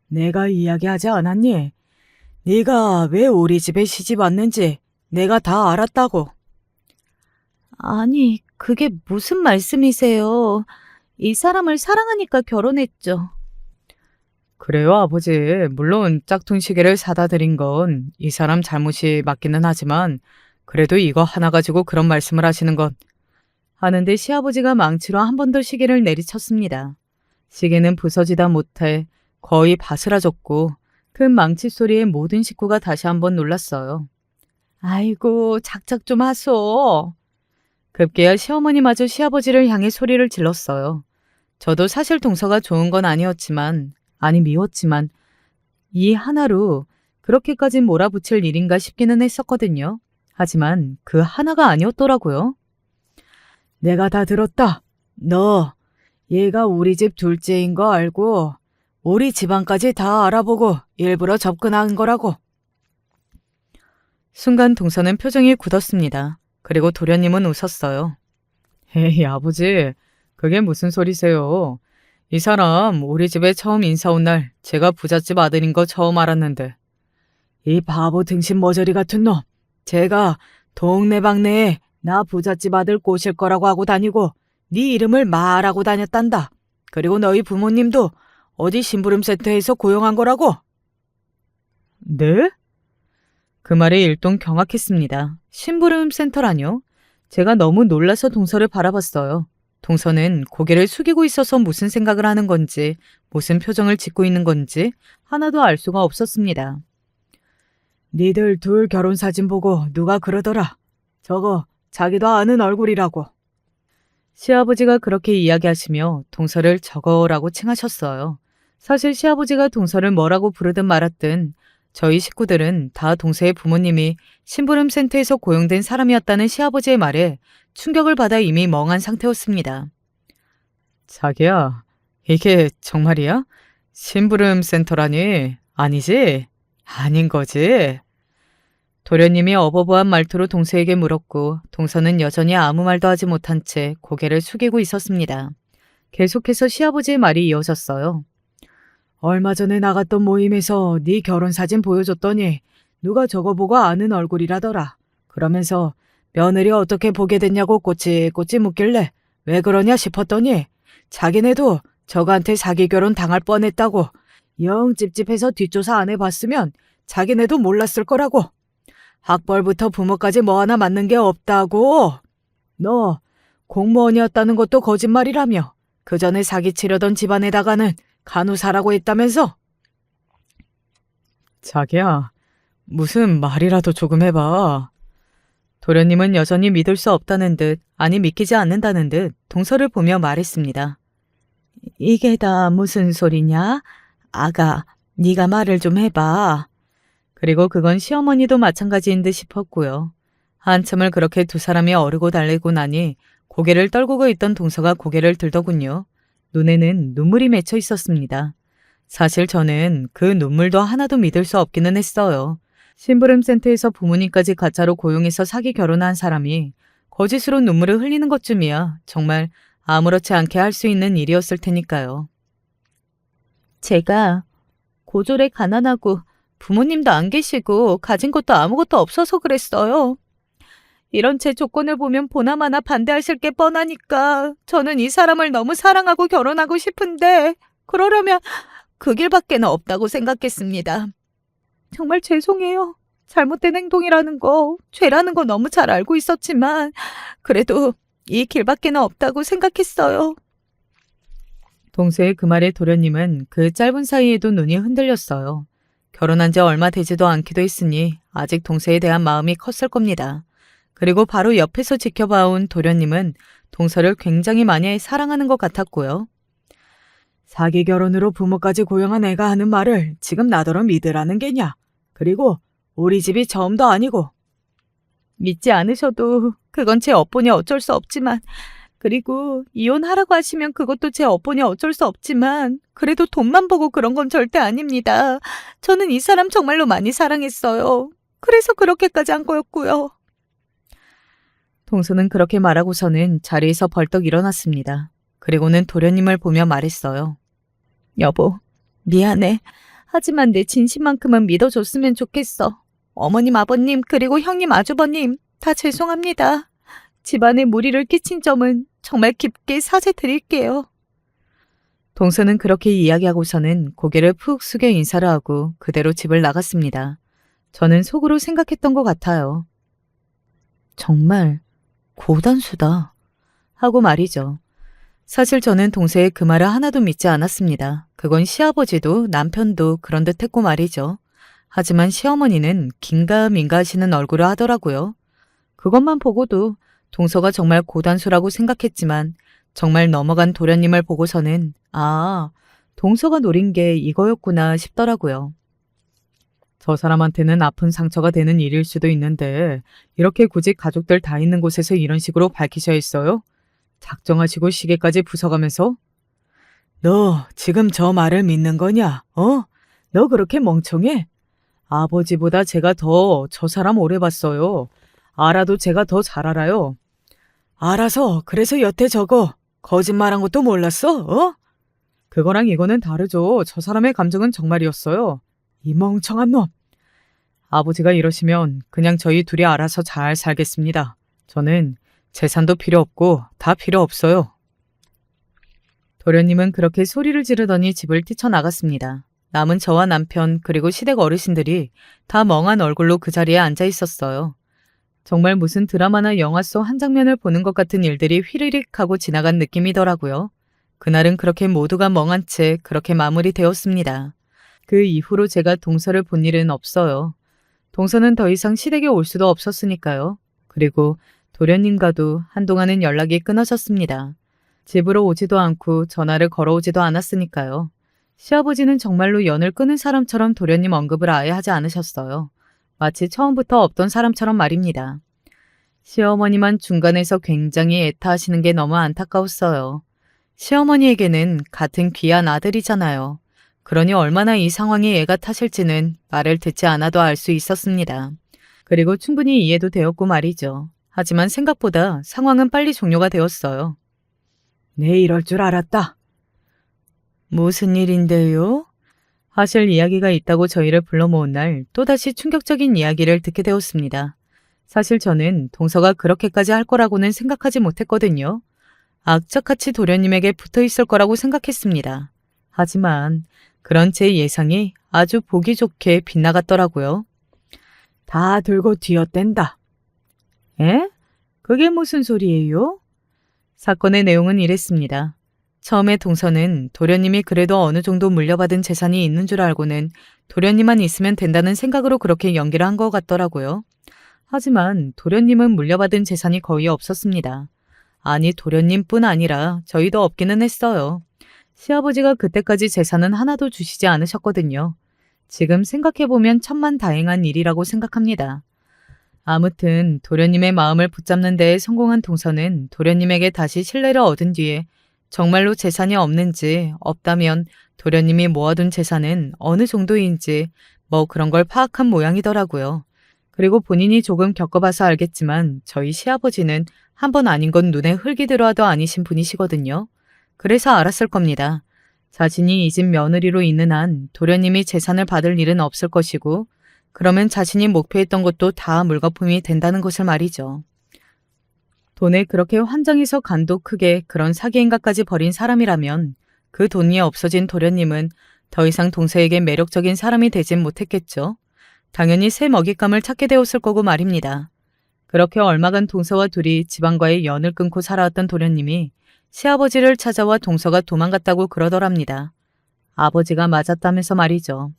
내가 이야기하지 않았니? 네가 왜 우리 집에 시집 왔는지 내가 다 알았다고. 아니, 그게 무슨 말씀이세요? 이 사람을 사랑하니까 결혼했죠. 그래요, 아버지. 물론 짝퉁 시계를 사다 드린 건 이 사람 잘못이 맞기는 하지만 그래도 이거 하나 가지고 그런 말씀을 하시는 건 하는데 시아버지가 망치로 한 번 더 시계를 내리쳤습니다. 시계는 부서지다 못해 거의 바스라졌고 큰 망치 소리에 모든 식구가 다시 한번 놀랐어요. 아이고, 작작 좀 하소. 급기야 시어머니마저 시아버지를 향해 소리를 질렀어요. 저도 사실 동서가 좋은 건 아니었지만, 아니 미웠지만 이 하나로 그렇게까지 몰아붙일 일인가 싶기는 했었거든요. 하지만 그 하나가 아니었더라고요. 내가 다 들었다. 너 얘가 우리 집 둘째인 거 알고 우리 집안까지 다 알아보고 일부러 접근한 거라고. 순간 동서는 표정이 굳었습니다. 그리고 도련님은 웃었어요. 에이, 아버지, 그게 무슨 소리세요? 이 사람 우리 집에 처음 인사 온 날 제가 부잣집 아들인 거 처음 알았는데. 이 바보 등신 머저리 같은 놈, 제가 동네방네에 나 부잣집 아들 꼬실 거라고 하고 다니고 네 이름을 말하고 다녔단다. 그리고 너희 부모님도 어디 심부름센터에서 고용한 거라고? 네? 그 말에 일동 경악했습니다. 심부름센터라뇨? 제가 너무 놀라서 동서를 바라봤어요. 동서는 고개를 숙이고 있어서 무슨 생각을 하는 건지, 무슨 표정을 짓고 있는 건지 하나도 알 수가 없었습니다. 니들 둘 결혼 사진 보고 누가 그러더라. 저거 자기도 아는 얼굴이라고. 시아버지가 그렇게 이야기하시며 동서를 저거라고 칭하셨어요. 사실 시아버지가 동서를 뭐라고 부르든 말았든 저희 식구들은 다 동서의 부모님이 심부름센터에서 고용된 사람이었다는 시아버지의 말에 충격을 받아 이미 멍한 상태였습니다. 자기야, 이게 정말이야? 심부름센터라니? 아니지? 아닌 거지? 도련님이 어버버한 말투로 동서에게 물었고 동서는 여전히 아무 말도 하지 못한 채 고개를 숙이고 있었습니다. 계속해서 시아버지의 말이 이어졌어요. 얼마 전에 나갔던 모임에서 네 결혼사진 보여줬더니 누가 저거 보고 아는 얼굴이라더라. 그러면서 며느리 어떻게 보게 됐냐고 꼬치꼬치 묻길래 왜 그러냐 싶었더니 자기네도 저거한테 사기 결혼 당할 뻔했다고 영 찝찝해서 뒷조사 안 해봤으면 자기네도 몰랐을 거라고. 학벌부터 부모까지 뭐 하나 맞는 게 없다고. 너 공무원이었다는 것도 거짓말이라며 그 전에 사기치려던 집안에다가는 간호사라고 했다면서? 자기야, 무슨 말이라도 조금 해봐. 도련님은 여전히 믿을 수 없다는 듯, 아니 믿기지 않는다는 듯 동서를 보며 말했습니다. 이게 다 무슨 소리냐? 아가, 네가 말을 좀 해봐. 그리고 그건 시어머니도 마찬가지인 듯 싶었고요. 한참을 그렇게 두 사람이 어르고 달래고 나니 고개를 떨구고 있던 동서가 고개를 들더군요. 눈에는 눈물이 맺혀 있었습니다. 사실 저는 그 눈물도 하나도 믿을 수 없기는 했어요. 심부름센터에서 부모님까지 가짜로 고용해서 사기 결혼한 사람이 거짓으로 눈물을 흘리는 것쯤이야 정말 아무렇지 않게 할 수 있는 일이었을 테니까요. 제가 고졸에 가난하고 부모님도 안 계시고 가진 것도 아무것도 없어서 그랬어요. 이런 제 조건을 보면 보나마나 반대하실 게 뻔하니까 저는 이 사람을 너무 사랑하고 결혼하고 싶은데 그러려면 그 길밖에는 없다고 생각했습니다. 정말 죄송해요. 잘못된 행동이라는 거, 죄라는 거 너무 잘 알고 있었지만 그래도 이 길밖에는 없다고 생각했어요. 동서의 그 말에 도련님은 그 짧은 사이에도 눈이 흔들렸어요. 결혼한 지 얼마 되지도 않기도 했으니 아직 동서에 대한 마음이 컸을 겁니다. 그리고 바로 옆에서 지켜봐온 도련님은 동서를 굉장히 많이 사랑하는 것 같았고요. 사기 결혼으로 부모까지 고용한 애가 하는 말을 지금 나더러 믿으라는 게냐? 그리고 우리 집이 처음도 아니고. 믿지 않으셔도 그건 제 업보니 어쩔 수 없지만 그리고 이혼하라고 하시면 그것도 제 업보니 어쩔 수 없지만 그래도 돈만 보고 그런 건 절대 아닙니다. 저는 이 사람 정말로 많이 사랑했어요. 그래서 그렇게까지 한 거였고요. 동서는 그렇게 말하고서는 자리에서 벌떡 일어났습니다. 그리고는 도련님을 보며 말했어요. 여보, 미안해. 하지만 내 진심만큼은 믿어줬으면 좋겠어. 어머님, 아버님, 그리고 형님, 아주버님 다 죄송합니다. 집안에 무리를 끼친 점은 정말 깊게 사죄드릴게요. 동서는 그렇게 이야기하고서는 고개를 푹 숙여 인사를 하고 그대로 집을 나갔습니다. 저는 속으로 생각했던 것 같아요. 정말 고단수다 하고 말이죠. 사실 저는 동서의 그 말을 하나도 믿지 않았습니다. 그건 시아버지도 남편도 그런 듯 했고 말이죠. 하지만 시어머니는 긴가민가 하시는 얼굴을 하더라고요. 그것만 보고도 동서가 정말 고단수라고 생각했지만 정말 넘어간 도련님을 보고서는 아, 동서가 노린 게 이거였구나 싶더라고요. 저 사람한테는 아픈 상처가 되는 일일 수도 있는데 이렇게 굳이 가족들 다 있는 곳에서 이런 식으로 밝히셔야 했어요? 작정하시고 시계까지 부숴가면서? 너 지금 저 말을 믿는 거냐? 너 그렇게 멍청해? 아버지보다 제가 더 저 사람 오래 봤어요. 알아도 제가 더 잘 알아요. 알아서 그래서 여태 저거 거짓말한 것도 몰랐어? 그거랑 이거는 다르죠. 저 사람의 감정은 정말이었어요. 이 멍청한 놈. 아버지가 이러시면 그냥 저희 둘이 알아서 잘 살겠습니다. 저는 재산도 필요 없고 다 필요 없어요. 도련님은 그렇게 소리를 지르더니 집을 뛰쳐나갔습니다. 남은 저와 남편 그리고 시댁 어르신들이 다 멍한 얼굴로 그 자리에 앉아 있었어요. 정말 무슨 드라마나 영화 속 한 장면을 보는 것 같은 일들이 휘리릭 하고 지나간 느낌이더라고요. 그날은 그렇게 모두가 멍한 채 그렇게 마무리되었습니다. 그 이후로 제가 동서를 본 일은 없어요. 동서는 더 이상 시댁에 올 수도 없었으니까요. 그리고 도련님과도 한동안은 연락이 끊어졌습니다. 집으로 오지도 않고 전화를 걸어오지도 않았으니까요. 시아버지는 정말로 연을 끊은 사람처럼 도련님 언급을 아예 하지 않으셨어요. 마치 처음부터 없던 사람처럼 말입니다. 시어머니만 중간에서 굉장히 애타하시는 게 너무 안타까웠어요. 시어머니에게는 같은 귀한 아들이잖아요. 그러니 얼마나 이 상황이 애가 타실지는 말을 듣지 않아도 알 수 있었습니다. 그리고 충분히 이해도 되었고 말이죠. 하지만 생각보다 상황은 빨리 종료가 되었어요. 네, 이럴 줄 알았다. 무슨 일인데요? 하실 이야기가 있다고 저희를 불러 모은 날 또다시 충격적인 이야기를 듣게 되었습니다. 사실 저는 동서가 그렇게까지 할 거라고는 생각하지 못했거든요. 악착같이 도련님에게 붙어 있을 거라고 생각했습니다. 하지만 그런 제 예상이 아주 보기 좋게 빗나갔더라고요. 다 들고 뒤어댄다. 에? 그게 무슨 소리예요? 사건의 내용은 이랬습니다. 처음에 동서는 도련님이 그래도 어느 정도 물려받은 재산이 있는 줄 알고는 도련님만 있으면 된다는 생각으로 그렇게 연기를 한 것 같더라고요. 하지만 도련님은 물려받은 재산이 거의 없었습니다. 아니, 도련님뿐 아니라 저희도 없기는 했어요. 시아버지가 그때까지 재산은 하나도 주시지 않으셨거든요. 지금 생각해보면 천만다행한 일이라고 생각합니다. 아무튼 도련님의 마음을 붙잡는 데에 성공한 동서는 도련님에게 다시 신뢰를 얻은 뒤에 정말로 재산이 없는지, 없다면 도련님이 모아둔 재산은 어느 정도인지 뭐 그런 걸 파악한 모양이더라고요. 그리고 본인이 조금 겪어봐서 알겠지만 저희 시아버지는 한 번 아닌 건 눈에 흙이 들어와도 아니신 분이시거든요. 그래서 알았을 겁니다. 자신이 이 집 며느리로 있는 한 도련님이 재산을 받을 일은 없을 것이고 그러면 자신이 목표했던 것도 다 물거품이 된다는 것을 말이죠. 돈에 그렇게 환장해서 간도 크게 그런 사기 행각까지 벌인 사람이라면 그 돈이 없어진 도련님은 더 이상 동서에게 매력적인 사람이 되진 못했겠죠. 당연히 새 먹잇감을 찾게 되었을 거고 말입니다. 그렇게 얼마간 동서와 둘이 집안과의 연을 끊고 살아왔던 도련님이 시아버지를 찾아와 동서가 도망갔다고 그러더랍니다. 아버지가 맞았다면서 말이죠.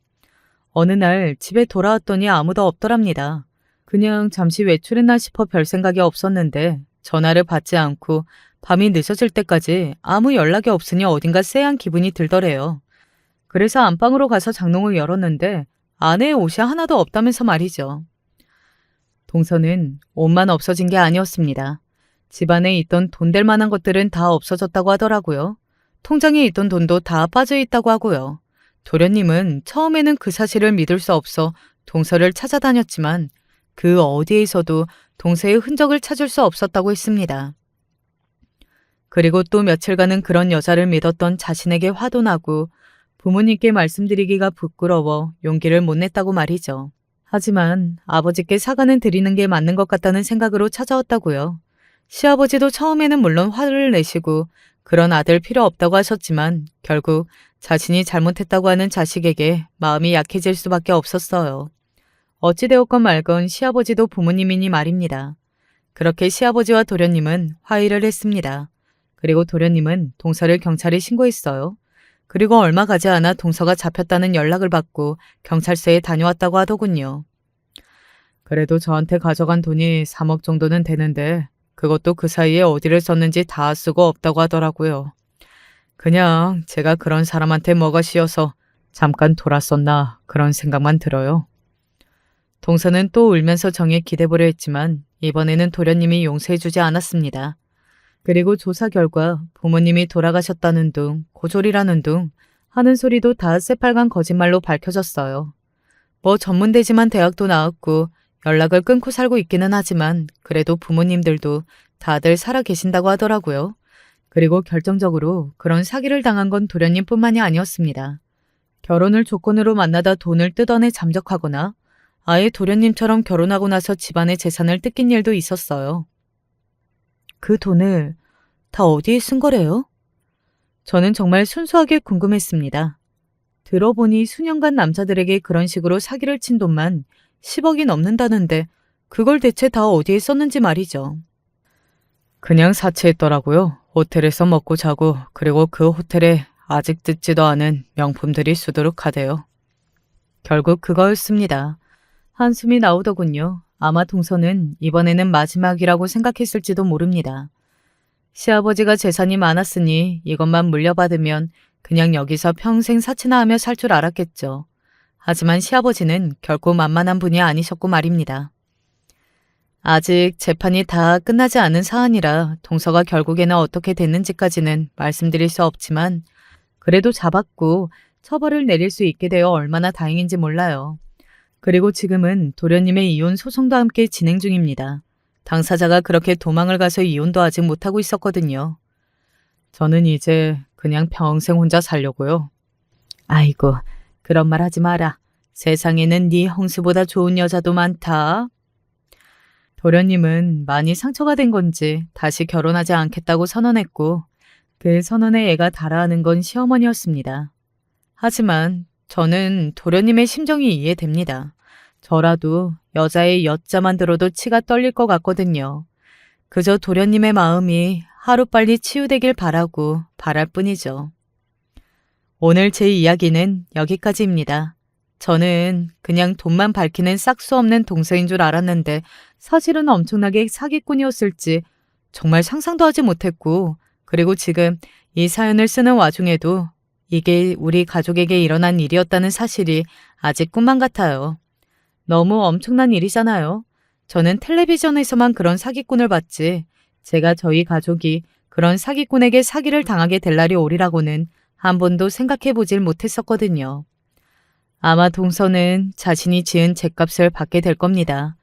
어느 날 집에 돌아왔더니 아무도 없더랍니다. 그냥 잠시 외출했나 싶어 별 생각이 없었는데 전화를 받지 않고 밤이 늦어질 때까지 아무 연락이 없으니 어딘가 쎄한 기분이 들더래요. 그래서 안방으로 가서 장롱을 열었는데 안에 옷이 하나도 없다면서 말이죠. 동서는 옷만 없어진 게 아니었습니다. 집안에 있던 돈 될 만한 것들은 다 없어졌다고 하더라고요. 통장에 있던 돈도 다 빠져 있다고 하고요. 도련님은 처음에는 그 사실을 믿을 수 없어 동서를 찾아다녔지만 그 어디에서도 동서의 흔적을 찾을 수 없었다고 했습니다. 그리고 또 며칠간은 그런 여자를 믿었던 자신에게 화도 나고 부모님께 말씀드리기가 부끄러워 용기를 못 냈다고 말이죠. 하지만 아버지께 사과는 드리는 게 맞는 것 같다는 생각으로 찾아왔다고요. 시아버지도 처음에는 물론 화를 내시고 그런 아들 필요 없다고 하셨지만 결국 자신이 잘못했다고 하는 자식에게 마음이 약해질 수밖에 없었어요. 어찌되었건 말건 시아버지도 부모님이니 말입니다. 그렇게 시아버지와 도련님은 화해를 했습니다. 그리고 도련님은 동서를 경찰에 신고했어요. 그리고 얼마 가지 않아 동서가 잡혔다는 연락을 받고 경찰서에 다녀왔다고 하더군요. 그래도 저한테 가져간 돈이 3억 정도는 되는데 그것도 그 사이에 어디를 썼는지 다 쓰고 없다고 하더라고요. 그냥 제가 그런 사람한테 뭐가 씌어서 잠깐 돌았었나 그런 생각만 들어요. 동서는 또 울면서 정에 기대보려 했지만 이번에는 도련님이 용서해주지 않았습니다. 그리고 조사 결과 부모님이 돌아가셨다는 둥, 고졸이라는 둥 하는 소리도 다 새빨간 거짓말로 밝혀졌어요. 뭐 전문대지만 대학도 나왔고 연락을 끊고 살고 있기는 하지만 그래도 부모님들도 다들 살아 계신다고 하더라고요. 그리고 결정적으로 그런 사기를 당한 건 도련님뿐만이 아니었습니다. 결혼을 조건으로 만나다 돈을 뜯어내 잠적하거나 아예 도련님처럼 결혼하고 나서 집안의 재산을 뜯긴 일도 있었어요. 그 돈을 다 어디에 쓴 거래요? 저는 정말 순수하게 궁금했습니다. 들어보니 수년간 남자들에게 그런 식으로 사기를 친 돈만 10억이 넘는다는데 그걸 대체 다 어디에 썼는지 말이죠. 그냥 사치했더라고요. 호텔에서 먹고 자고 그리고 그 호텔에 아직 뜯지도 않은 명품들이 수두룩하대요. 결국 그거였습니다. 한숨이 나오더군요. 아마 동서는 이번에는 마지막이라고 생각했을지도 모릅니다. 시아버지가 재산이 많았으니 이것만 물려받으면 그냥 여기서 평생 사치나 하며 살 줄 알았겠죠. 하지만 시아버지는 결코 만만한 분이 아니셨고 말입니다. 아직 재판이 다 끝나지 않은 사안이라 동서가 결국에는 어떻게 됐는지까지는 말씀드릴 수 없지만 그래도 잡았고 처벌을 내릴 수 있게 되어 얼마나 다행인지 몰라요. 그리고 지금은 도련님의 이혼 소송도 함께 진행 중입니다. 당사자가 그렇게 도망을 가서 이혼도 아직 못하고 있었거든요. 저는 이제 그냥 평생 혼자 살려고요. 아이고, 그런 말 하지 마라. 세상에는 네 형수보다 좋은 여자도 많다. 도련님은 많이 상처가 된 건지 다시 결혼하지 않겠다고 선언했고 그 선언에 애가 달아하는 건 시어머니였습니다. 하지만 저는 도련님의 심정이 이해됩니다. 저라도 여자의 여자만 들어도 치가 떨릴 것 같거든요. 그저 도련님의 마음이 하루빨리 치유되길 바라고 바랄 뿐이죠. 오늘 제 이야기는 여기까지입니다. 저는 그냥 돈만 밝히는 싹수 없는 동서인 줄 알았는데 사실은 엄청나게 사기꾼이었을지 정말 상상도 하지 못했고 그리고 지금 이 사연을 쓰는 와중에도 이게 우리 가족에게 일어난 일이었다는 사실이 아직 꿈만 같아요. 너무 엄청난 일이잖아요. 저는 텔레비전에서만 그런 사기꾼을 봤지 제가 저희 가족이 그런 사기꾼에게 사기를 당하게 될 날이 오리라고는 한 번도 생각해 보질 못했었거든요. 아마 동서는 자신이 지은 죗값을 받게 될 겁니다.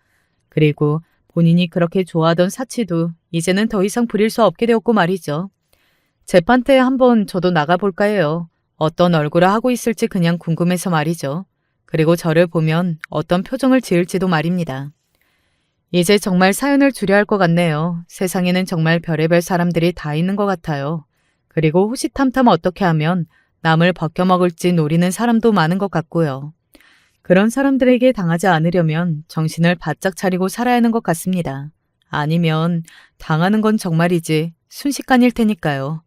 그리고 본인이 그렇게 좋아하던 사치도 이제는 더 이상 부릴 수 없게 되었고 말이죠. 재판 때 한번 저도 나가볼까 해요. 어떤 얼굴을 하고 있을지 그냥 궁금해서 말이죠. 그리고 저를 보면 어떤 표정을 지을지도 말입니다. 이제 정말 사연을 줄여야 할 것 같네요. 세상에는 정말 별의별 사람들이 다 있는 것 같아요. 그리고 호시탐탐 어떻게 하면 남을 벗겨먹을지 노리는 사람도 많은 것 같고요. 그런 사람들에게 당하지 않으려면 정신을 바짝 차리고 살아야 하는 것 같습니다. 아니면 당하는 건 정말이지 순식간일 테니까요.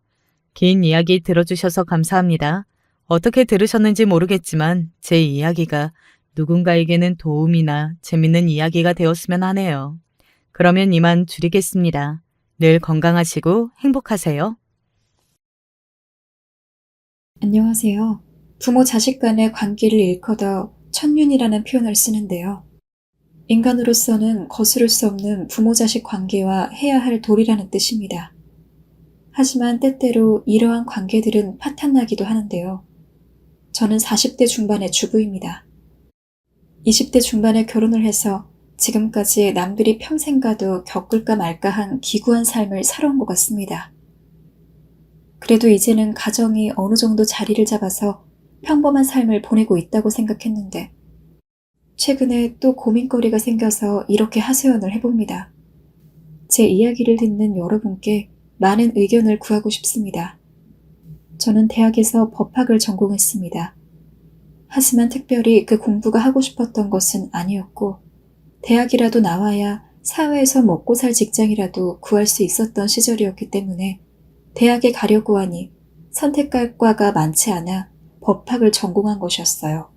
긴 이야기 들어주셔서 감사합니다. 어떻게 들으셨는지 모르겠지만 제 이야기가 누군가에게는 도움이나 재밌는 이야기가 되었으면 하네요. 그러면 이만 줄이겠습니다. 늘 건강하시고 행복하세요. 안녕하세요. 부모 자식 간의 관계를 일컬어 천륜이라는 표현을 쓰는데요. 인간으로서는 거스를 수 없는 부모 자식 관계와 해야 할 도리라는 뜻입니다. 하지만 때때로 이러한 관계들은 파탄나기도 하는데요. 저는 40대 중반의 주부입니다. 20대 중반에 결혼을 해서 지금까지 남들이 평생 가도 겪을까 말까 한 기구한 삶을 살아온 것 같습니다. 그래도 이제는 가정이 어느 정도 자리를 잡아서 평범한 삶을 보내고 있다고 생각했는데 최근에 또 고민거리가 생겨서 이렇게 하소연을 해봅니다. 제 이야기를 듣는 여러분께 많은 의견을 구하고 싶습니다. 저는 대학에서 법학을 전공했습니다. 하지만 특별히 그 공부가 하고 싶었던 것은 아니었고 대학이라도 나와야 사회에서 먹고 살 직장이라도 구할 수 있었던 시절이었기 때문에 대학에 가려고 하니 선택할 과가 많지 않아 법학을 전공한 것이었어요.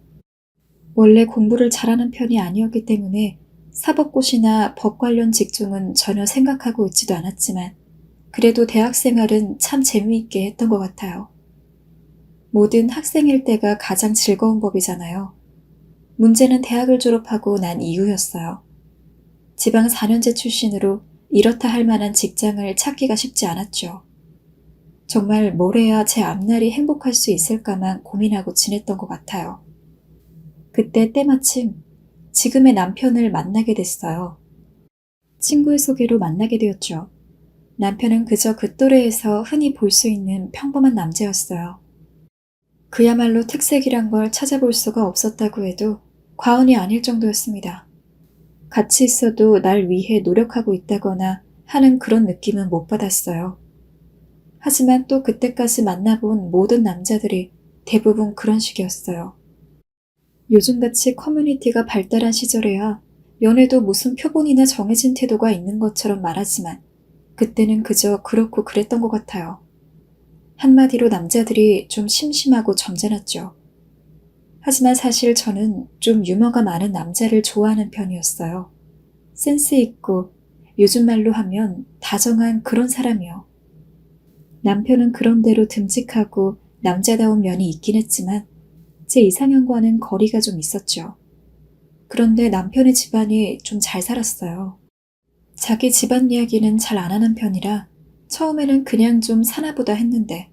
원래 공부를 잘하는 편이 아니었기 때문에 사법고시나 법 관련 직종은 전혀 생각하고 있지도 않았지만 그래도 대학 생활은 참 재미있게 했던 것 같아요. 모든 학생일 때가 가장 즐거운 법이잖아요. 문제는 대학을 졸업하고 난 이후였어요. 지방 4년제 출신으로 이렇다 할 만한 직장을 찾기가 쉽지 않았죠. 정말 뭘 해야 제 앞날이 행복할 수 있을까만 고민하고 지냈던 것 같아요. 그때 때마침 지금의 남편을 만나게 됐어요. 친구의 소개로 만나게 되었죠. 남편은 그저 그 또래에서 흔히 볼 수 있는 평범한 남자였어요. 그야말로 특색이란 걸 찾아볼 수가 없었다고 해도 과언이 아닐 정도였습니다. 같이 있어도 날 위해 노력하고 있다거나 하는 그런 느낌은 못 받았어요. 하지만 또 그때까지 만나본 모든 남자들이 대부분 그런 식이었어요. 요즘같이 커뮤니티가 발달한 시절에야 연애도 무슨 표본이나 정해진 태도가 있는 것처럼 말하지만 그때는 그저 그렇고 그랬던 것 같아요. 한마디로 남자들이 좀 심심하고 점잖았죠. 하지만 사실 저는 좀 유머가 많은 남자를 좋아하는 편이었어요. 센스 있고 요즘 말로 하면 다정한 그런 사람이요. 남편은 그런대로 듬직하고 남자다운 면이 있긴 했지만 제 이상형과는 거리가 좀 있었죠. 그런데 남편의 집안이 좀 잘 살았어요. 자기 집안 이야기는 잘 안 하는 편이라 처음에는 그냥 좀 사나보다 했는데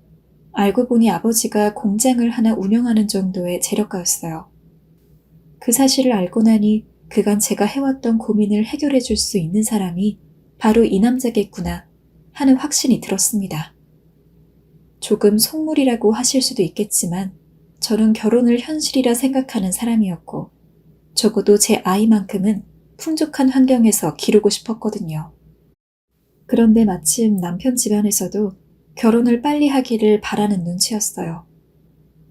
알고 보니 아버지가 공장을 하나 운영하는 정도의 재력가였어요. 그 사실을 알고 나니 그간 제가 해왔던 고민을 해결해 줄 수 있는 사람이 바로 이 남자겠구나 하는 확신이 들었습니다. 조금 속물이라고 하실 수도 있겠지만 저는 결혼을 현실이라 생각하는 사람이었고 적어도 제 아이만큼은 풍족한 환경에서 기르고 싶었거든요. 그런데 마침 남편 집안에서도 결혼을 빨리 하기를 바라는 눈치였어요.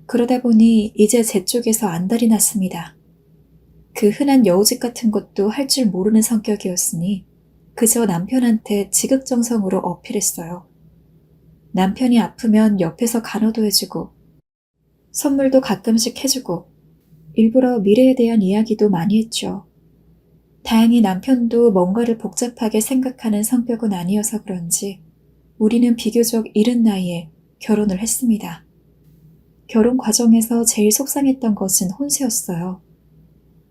그러다 보니 이제 제 쪽에서 안달이 났습니다. 그 흔한 여우짓 같은 것도 할 줄 모르는 성격이었으니 그저 남편한테 지극정성으로 어필했어요. 남편이 아프면 옆에서 간호도 해주고 선물도 가끔씩 해주고 일부러 미래에 대한 이야기도 많이 했죠. 다행히 남편도 뭔가를 복잡하게 생각하는 성격은 아니어서 그런지 우리는 비교적 이른 나이에 결혼을 했습니다. 결혼 과정에서 제일 속상했던 것은 혼수였어요.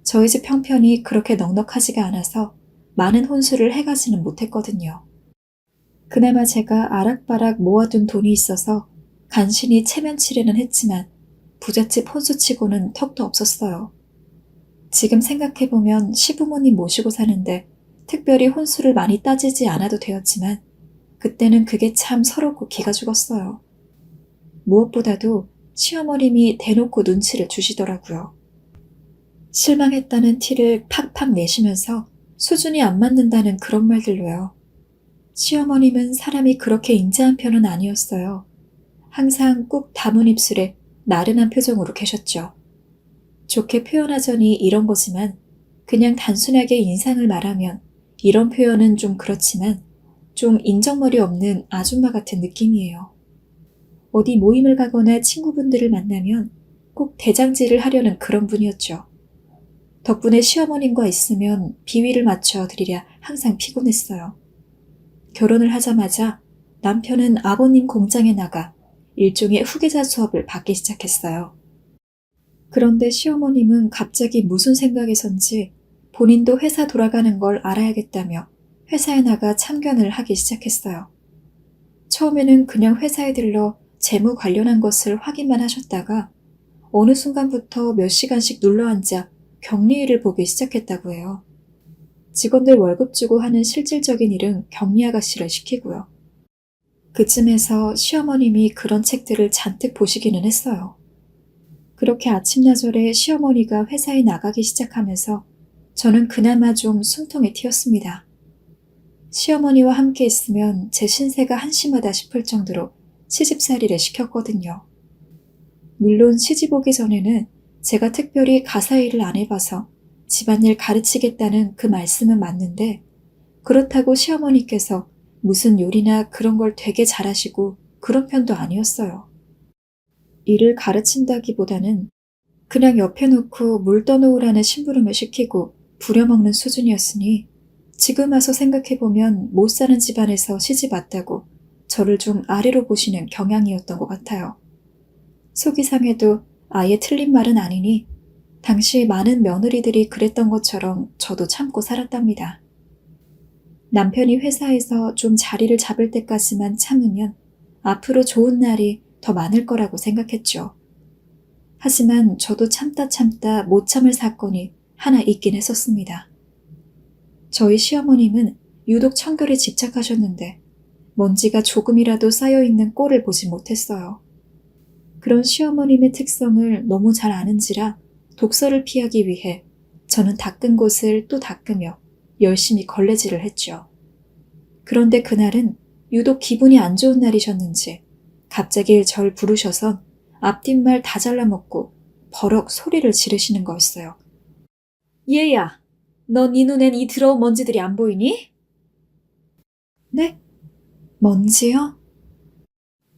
저희 집 형편이 그렇게 넉넉하지가 않아서 많은 혼수를 해가지는 못했거든요. 그나마 제가 아락바락 모아둔 돈이 있어서 간신히 체면치레는 했지만 부잣집 혼수치고는 턱도 없었어요. 지금 생각해보면 시부모님 모시고 사는데 특별히 혼수를 많이 따지지 않아도 되었지만 그때는 그게 참 서럽고 기가 죽었어요. 무엇보다도 시어머님이 대놓고 눈치를 주시더라고요. 실망했다는 티를 팍팍 내시면서 수준이 안 맞는다는 그런 말들로요. 시어머님은 사람이 그렇게 인자한 편은 아니었어요. 항상 꾹 다문 입술에 나른한 표정으로 계셨죠. 좋게 표현하자니 이런 거지만 그냥 단순하게 인상을 말하면 이런 표현은 좀 그렇지만 좀 인정머리 없는 아줌마 같은 느낌이에요. 어디 모임을 가거나 친구분들을 만나면 꼭 대장질을 하려는 그런 분이었죠. 덕분에 시어머님과 있으면 비위를 맞춰 드리랴 항상 피곤했어요. 결혼을 하자마자 남편은 아버님 공장에 나가 일종의 후계자 수업을 받기 시작했어요. 그런데 시어머님은 갑자기 무슨 생각에선지 본인도 회사 돌아가는 걸 알아야겠다며 회사에 나가 참견을 하기 시작했어요. 처음에는 그냥 회사에 들러 재무 관련한 것을 확인만 하셨다가 어느 순간부터 몇 시간씩 눌러앉아 격리일을 보기 시작했다고 해요. 직원들 월급 주고 하는 실질적인 일은 격리 아가씨를 시키고요. 그쯤에서 시어머님이 그런 책들을 잔뜩 보시기는 했어요. 그렇게 아침나절에 시어머니가 회사에 나가기 시작하면서 저는 그나마 좀 숨통이 튀었습니다. 시어머니와 함께 있으면 제 신세가 한심하다 싶을 정도로 시집살이를 시켰거든요. 물론 시집 오기 전에는 제가 특별히 가사 일을 안 해봐서 집안일 가르치겠다는 그 말씀은 맞는데 그렇다고 시어머니께서 무슨 요리나 그런 걸 되게 잘하시고 그런 편도 아니었어요. 일을 가르친다기보다는 그냥 옆에 놓고 물 떠놓으라는 심부름을 시키고 부려먹는 수준이었으니 지금 와서 생각해보면 못 사는 집안에서 시집 왔다고 저를 좀 아래로 보시는 경향이었던 것 같아요. 속이 상해도 아예 틀린 말은 아니니 당시 많은 며느리들이 그랬던 것처럼 저도 참고 살았답니다. 남편이 회사에서 좀 자리를 잡을 때까지만 참으면 앞으로 좋은 날이 더 많을 거라고 생각했죠. 하지만 저도 참다 못 참을 사건이 하나 있긴 했었습니다. 저희 시어머님은 유독 청결에 집착하셨는데 먼지가 조금이라도 쌓여있는 꼴을 보지 못했어요. 그런 시어머님의 특성을 너무 잘 아는지라 독서를 피하기 위해 저는 닦은 곳을 또 닦으며 열심히 걸레질을 했죠. 그런데 그날은 유독 기분이 안 좋은 날이셨는지 갑자기 절 부르셔선 앞뒷말 다 잘라먹고 버럭 소리를 지르시는 거였어요. 얘야, 너 네 눈엔 이 더러운 먼지들이 안 보이니? 네? 먼지요?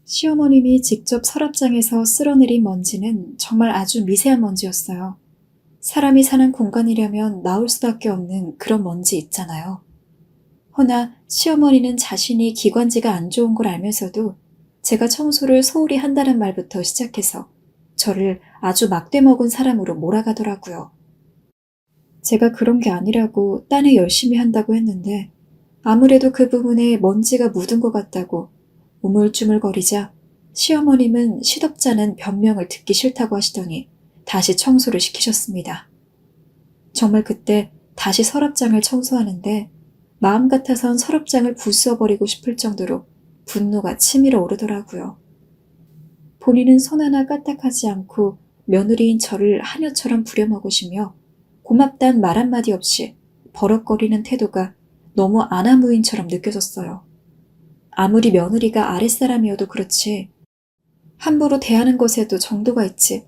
시어머님이 직접 서랍장에서 쓸어내린 먼지는 정말 아주 미세한 먼지였어요. 사람이 사는 공간이라면 나올 수밖에 없는 그런 먼지 있잖아요. 허나 시어머니는 자신이 기관지가 안 좋은 걸 알면서도 제가 청소를 소홀히 한다는 말부터 시작해서 저를 아주 막대먹은 사람으로 몰아가더라고요. 제가 그런 게 아니라고 딴에 열심히 한다고 했는데 아무래도 그 부분에 먼지가 묻은 것 같다고 우물쭈물거리자 시어머님은 시덥잖은 변명을 듣기 싫다고 하시더니 다시 청소를 시키셨습니다. 정말 그때 다시 서랍장을 청소하는데 마음 같아선 서랍장을 부수어버리고 싶을 정도로 분노가 치밀어 오르더라고요. 본인은 손 하나 까딱하지 않고 며느리인 저를 하녀처럼 부려먹으시며 고맙단 말 한마디 없이 버럭거리는 태도가 너무 아나무인처럼 느껴졌어요. 아무리 며느리가 아랫사람이어도 그렇지 함부로 대하는 것에도 정도가 있지.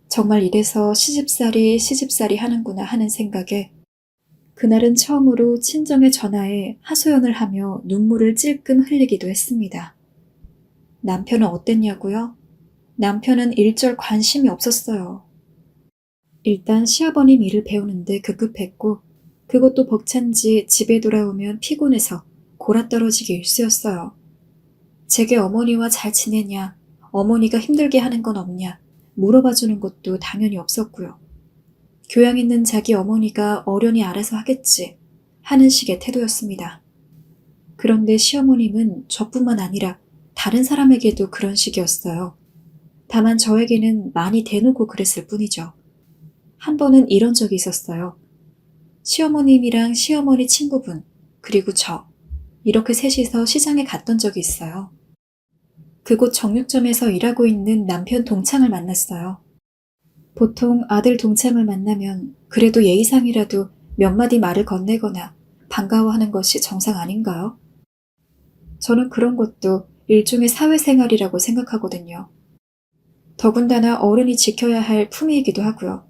정말 이래서 시집살이 하는구나 하는 생각에 그날은 처음으로 친정의 전화에 하소연을 하며 눈물을 찔끔 흘리기도 했습니다. 남편은 어땠냐고요? 남편은 일절 관심이 없었어요. 일단 시아버님 일을 배우는데 급급했고 그것도 벅찬지 집에 돌아오면 피곤해서 골아떨어지기 일쑤였어요. 제게 어머니와 잘 지내냐, 어머니가 힘들게 하는 건 없냐 물어봐주는 것도 당연히 없었고요. 교양 있는 자기 어머니가 어련히 알아서 하겠지 하는 식의 태도였습니다. 그런데 시어머님은 저뿐만 아니라 다른 사람에게도 그런 식이었어요. 다만 저에게는 많이 대놓고 그랬을 뿐이죠. 한 번은 이런 적이 있었어요. 시어머님이랑 시어머니 친구분, 그리고 저, 이렇게 셋이서 시장에 갔던 적이 있어요. 그곳 정육점에서 일하고 있는 남편 동창을 만났어요. 보통 아들 동창을 만나면 그래도 예의상이라도 몇 마디 말을 건네거나 반가워하는 것이 정상 아닌가요? 저는 그런 것도 일종의 사회생활이라고 생각하거든요. 더군다나 어른이 지켜야 할 품위이기도 하고요.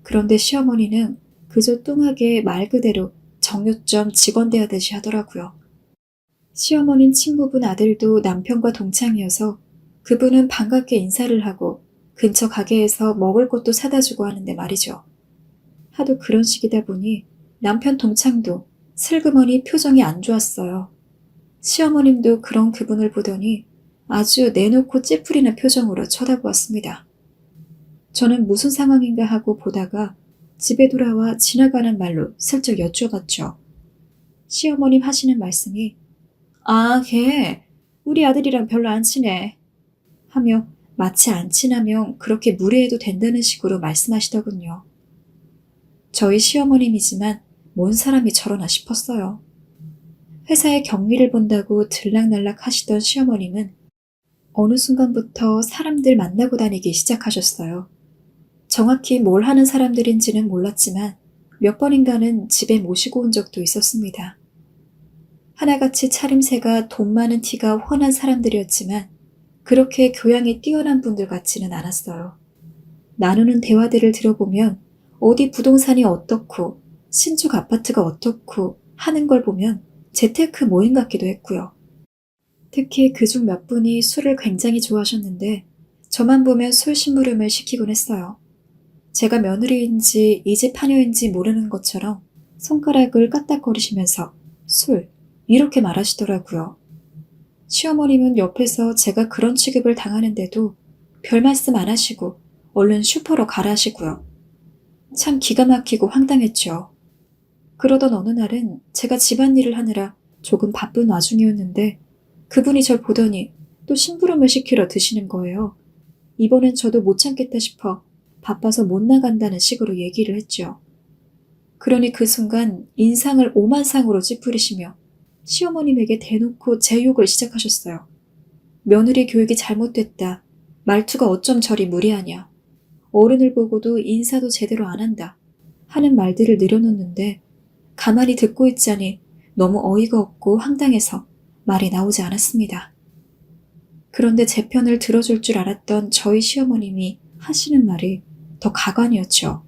그런데 시어머니는 그저 뚱하게 말 그대로 정육점 직원 대하듯이 하더라고요. 시어머님 친구분 아들도 남편과 동창이어서 그분은 반갑게 인사를 하고 근처 가게에서 먹을 것도 사다 주고 하는데 말이죠. 하도 그런 식이다 보니 남편 동창도 슬그머니 표정이 안 좋았어요. 시어머님도 그런 그분을 보더니 아주 내놓고 찌푸리는 표정으로 쳐다보았습니다. 저는 무슨 상황인가 하고 보다가 집에 돌아와 지나가는 말로 슬쩍 여쭈어봤죠. 시어머님 하시는 말씀이 아, 걔 우리 아들이랑 별로 안 친해 하며 마치 안 친하면 그렇게 무례해도 된다는 식으로 말씀하시더군요. 저희 시어머님이지만 뭔 사람이 저러나 싶었어요. 회사에 경리를 본다고 들락날락 하시던 시어머님은 어느 순간부터 사람들 만나고 다니기 시작하셨어요. 정확히 뭘 하는 사람들인지는 몰랐지만 몇 번인가는 집에 모시고 온 적도 있었습니다. 하나같이 차림새가 돈 많은 티가 훤한 사람들이었지만 그렇게 교양이 뛰어난 분들 같지는 않았어요. 나누는 대화들을 들어보면 어디 부동산이 어떻고 신축 아파트가 어떻고 하는 걸 보면 재테크 모임 같기도 했고요. 특히 그중 몇 분이 술을 굉장히 좋아하셨는데 저만 보면 술 심부름을 시키곤 했어요. 제가 며느리인지 이 집 하녀인지 모르는 것처럼 손가락을 까딱거리시면서 술, 이렇게 말하시더라고요. 시어머님은 옆에서 제가 그런 취급을 당하는데도 별 말씀 안 하시고 얼른 슈퍼로 가라 하시고요. 참 기가 막히고 황당했죠. 그러던 어느 날은 제가 집안일을 하느라 조금 바쁜 와중이었는데 그분이 절 보더니 또 심부름을 시키러 드시는 거예요. 이번엔 저도 못 참겠다 싶어 바빠서 못 나간다는 식으로 얘기를 했죠. 그러니 그 순간 인상을 오만상으로 찌푸리시며 시어머님에게 대놓고 제 욕을 시작하셨어요. 며느리 교육이 잘못됐다. 말투가 어쩜 저리 무례하냐. 어른을 보고도 인사도 제대로 안 한다. 하는 말들을 늘어놓는데 가만히 듣고 있자니 너무 어이가 없고 황당해서 말이 나오지 않았습니다. 그런데 제 편을 들어줄 줄 알았던 저희 시어머님이 하시는 말이 더 가관이었죠.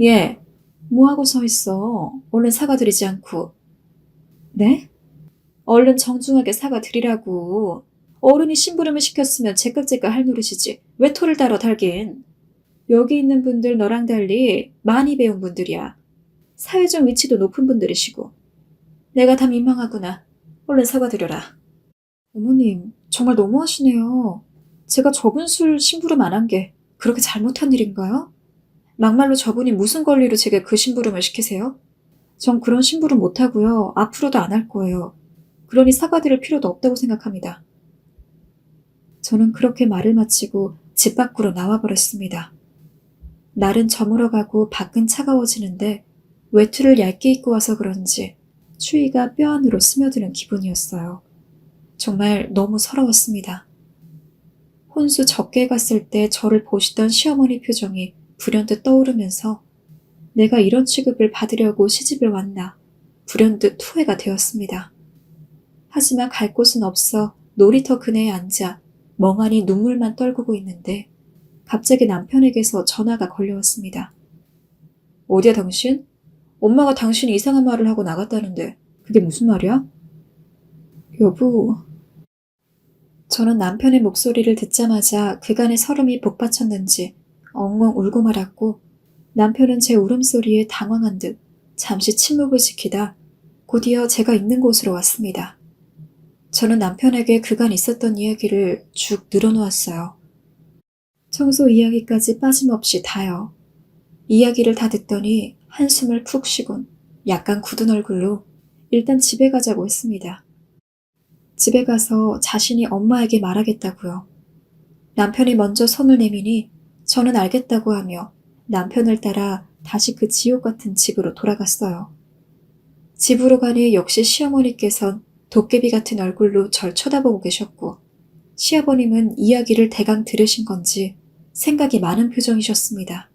얘, 뭐하고 서 있어? 얼른 사과드리지 않고. 네? 얼른 정중하게 사과드리라고. 어른이 심부름을 시켰으면 제깍제깍 할 노릇이지. 왜 토를 달아 달긴. 여기 있는 분들 너랑 달리 많이 배운 분들이야. 사회적 위치도 높은 분들이시고. 내가 다 민망하구나. 얼른 사과드려라. 어머님, 정말 너무하시네요. 제가 저분 술 심부름 안 한 게 그렇게 잘못한 일인가요? 막말로 저분이 무슨 권리로 제게 그 심부름을 시키세요? 전 그런 심부름 못하고요. 앞으로도 안 할 거예요. 그러니 사과드릴 필요도 없다고 생각합니다. 저는 그렇게 말을 마치고 집 밖으로 나와버렸습니다. 날은 저물어가고 밖은 차가워지는데 외투를 얇게 입고 와서 그런지 추위가 뼈 안으로 스며드는 기분이었어요. 정말 너무 서러웠습니다. 혼수 적게 갔을 때 저를 보시던 시어머니 표정이 불현듯 떠오르면서 내가 이런 취급을 받으려고 시집을 왔나 불현듯 후회가 되었습니다. 하지만 갈 곳은 없어 놀이터 그네에 앉아 멍하니 눈물만 떨구고 있는데 갑자기 남편에게서 전화가 걸려왔습니다. 어디야 당신? 엄마가 당신이 이상한 말을 하고 나갔다는데 그게 무슨 말이야? 여보. 저는 남편의 목소리를 듣자마자 그간의 설움이 복받쳤는지 엉엉 울고 말았고 남편은 제 울음소리에 당황한 듯 잠시 침묵을 지키다 곧이어 제가 있는 곳으로 왔습니다. 저는 남편에게 그간 있었던 이야기를 쭉 늘어놓았어요. 청소 이야기까지 빠짐없이 다요. 이야기를 다 듣더니 한숨을 푹 쉬곤 약간 굳은 얼굴로 일단 집에 가자고 했습니다. 집에 가서 자신이 엄마에게 말하겠다고요. 남편이 먼저 손을 내미니 저는 알겠다고 하며 남편을 따라 다시 그 지옥 같은 집으로 돌아갔어요. 집으로 가니 역시 시어머니께선 도깨비 같은 얼굴로 절 쳐다보고 계셨고 시아버님은 이야기를 대강 들으신 건지 생각이 많은 표정이셨습니다.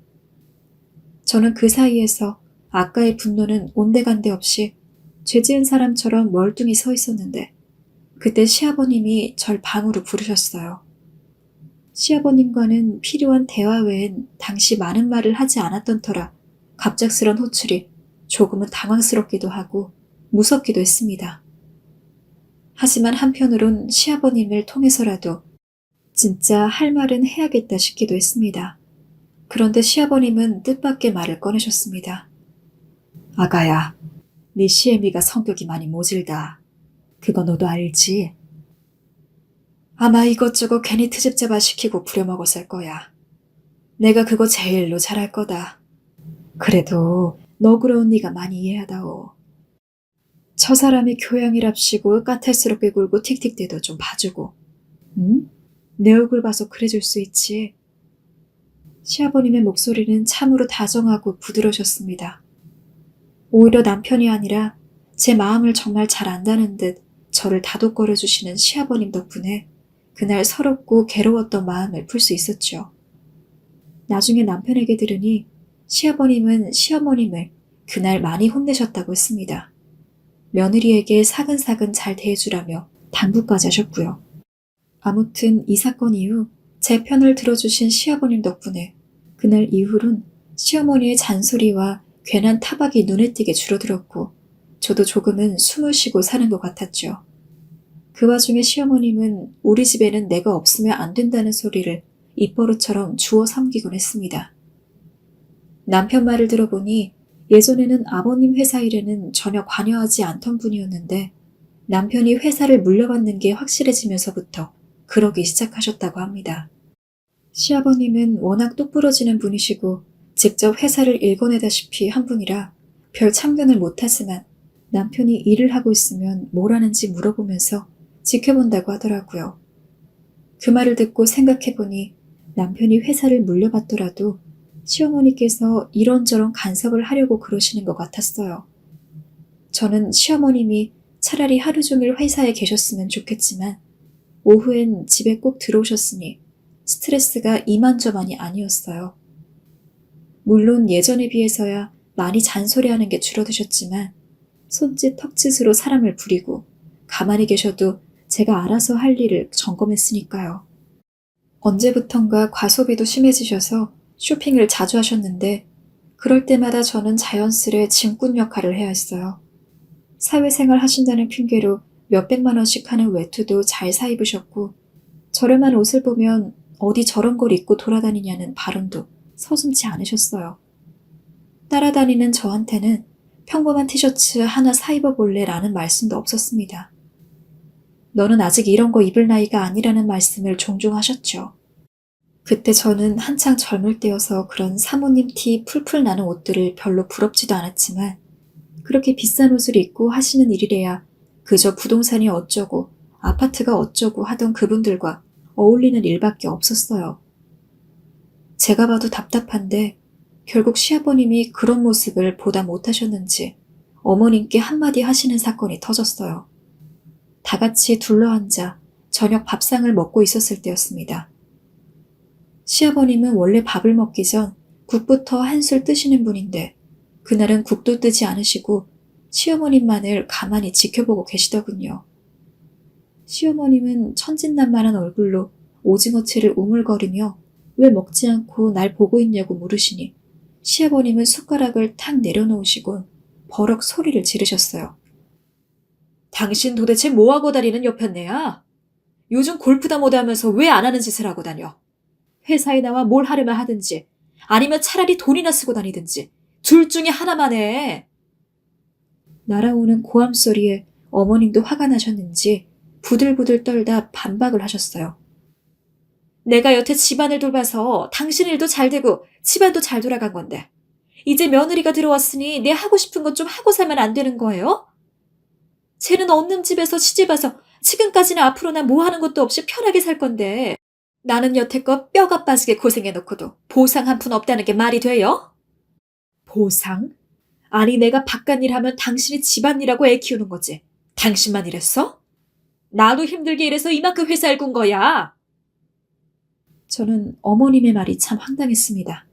저는 그 사이에서 아까의 분노는 온데간데 없이 죄 지은 사람처럼 멀뚱히 서 있었는데 그때 시아버님이 절 방으로 부르셨어요. 시아버님과는 필요한 대화 외엔 당시 많은 말을 하지 않았던 터라 갑작스런 호출이 조금은 당황스럽기도 하고 무섭기도 했습니다. 하지만 한편으론 시아버님을 통해서라도 진짜 할 말은 해야겠다 싶기도 했습니다. 그런데 시아버님은 뜻밖의 말을 꺼내셨습니다. 아가야, 네 시애미가 성격이 많이 모질다. 그거 너도 알지? 아마 이것저것 괜히 트집 잡아 시키고 부려먹었을 거야. 내가 그거 제일로 잘할 거다. 그래도 너그러운 네가 많이 이해하다오. 저 사람이 교양이랍시고 까탈스럽게 굴고 틱틱대도 좀 봐주고. 응? 내 얼굴 봐서 그래줄 수 있지. 시아버님의 목소리는 참으로 다정하고 부드러우셨습니다. 오히려 남편이 아니라 제 마음을 정말 잘 안다는 듯 저를 다독거려 주시는 시아버님 덕분에 그날 서럽고 괴로웠던 마음을 풀 수 있었죠. 나중에 남편에게 들으니 시아버님은 시어머님을 그날 많이 혼내셨다고 했습니다. 며느리에게 사근사근 잘 대해주라며 당부까지 하셨고요. 아무튼 이 사건 이후 제 편을 들어주신 시아버님 덕분에 그날 이후론 시어머니의 잔소리와 괜한 타박이 눈에 띄게 줄어들었고 저도 조금은 숨을 쉬고 사는 것 같았죠. 그 와중에 시어머님은 우리 집에는 내가 없으면 안 된다는 소리를 입버릇처럼 주워 삼기곤 했습니다. 남편 말을 들어보니 예전에는 아버님 회사 일에는 전혀 관여하지 않던 분이었는데 남편이 회사를 물려받는 게 확실해지면서부터 그러기 시작하셨다고 합니다. 시아버님은 워낙 똑부러지는 분이시고 직접 회사를 일궈내다시피 한 분이라 별 참견을 못하지만 남편이 일을 하고 있으면 뭘 하는지 물어보면서 지켜본다고 하더라고요. 그 말을 듣고 생각해보니 남편이 회사를 물려받더라도 시어머니께서 이런저런 간섭을 하려고 그러시는 것 같았어요. 저는 시어머님이 차라리 하루 종일 회사에 계셨으면 좋겠지만 오후엔 집에 꼭 들어오셨으니 스트레스가 이만저만이 아니었어요. 물론 예전에 비해서야 많이 잔소리하는 게 줄어드셨지만 손짓 턱짓으로 사람을 부리고 가만히 계셔도 제가 알아서 할 일을 점검했으니까요. 언제부턴가 과소비도 심해지셔서 쇼핑을 자주 하셨는데 그럴 때마다 저는 자연스레 짐꾼 역할을 해야 했어요. 사회생활 하신다는 핑계로 몇백만 원씩 하는 외투도 잘 사 입으셨고 저렴한 옷을 보면 어디 저런 걸 입고 돌아다니냐는 발언도 서슴지 않으셨어요. 따라다니는 저한테는 평범한 티셔츠 하나 사 입어볼래 라는 말씀도 없었습니다. 너는 아직 이런 거 입을 나이가 아니라는 말씀을 종종 하셨죠. 그때 저는 한창 젊을 때여서 그런 사모님 티 풀풀 나는 옷들을 별로 부럽지도 않았지만 그렇게 비싼 옷을 입고 하시는 일이래야 그저 부동산이 어쩌고 아파트가 어쩌고 하던 그분들과 어울리는 일밖에 없었어요. 제가 봐도 답답한데 결국 시아버님이 그런 모습을 보다 못하셨는지 어머님께 한마디 하시는 사건이 터졌어요. 다 같이 둘러앉아 저녁 밥상을 먹고 있었을 때였습니다. 시아버님은 원래 밥을 먹기 전 국부터 한술 뜨시는 분인데 그날은 국도 뜨지 않으시고 시어머님만을 가만히 지켜보고 계시더군요. 시어머님은 천진난만한 얼굴로 오징어채를 우물거리며 왜 먹지 않고 날 보고 있냐고 물으시니 시아버님은 숟가락을 탁 내려놓으시곤 버럭 소리를 지르셨어요. 당신 도대체 뭐하고 다니는 여편네야? 요즘 골프다 뭐다 하면서 왜 안 하는 짓을 하고 다녀? 회사에 나와 뭘 하려면 하든지 아니면 차라리 돈이나 쓰고 다니든지 둘 중에 하나만 해. 날아오는 고함 소리에 어머님도 화가 나셨는지 부들부들 떨다 반박을 하셨어요. 내가 여태 집안을 돌봐서 당신 일도 잘 되고 집안도 잘 돌아간 건데 이제 며느리가 들어왔으니 내 하고 싶은 것 좀 하고 살면 안 되는 거예요? 쟤는 없는 집에서 시집와서 지금까지는 앞으로나 뭐 하는 것도 없이 편하게 살 건데 나는 여태껏 뼈가 빠지게 고생해놓고도 보상 한 푼 없다는 게 말이 돼요? 보상? 아니 내가 바깥일 하면 당신이 집안일하고 애 키우는 거지. 당신만 이랬어? 나도 힘들게 일해서 이만큼 회사를 군 거야. 저는 어머님의 말이 참 황당했습니다.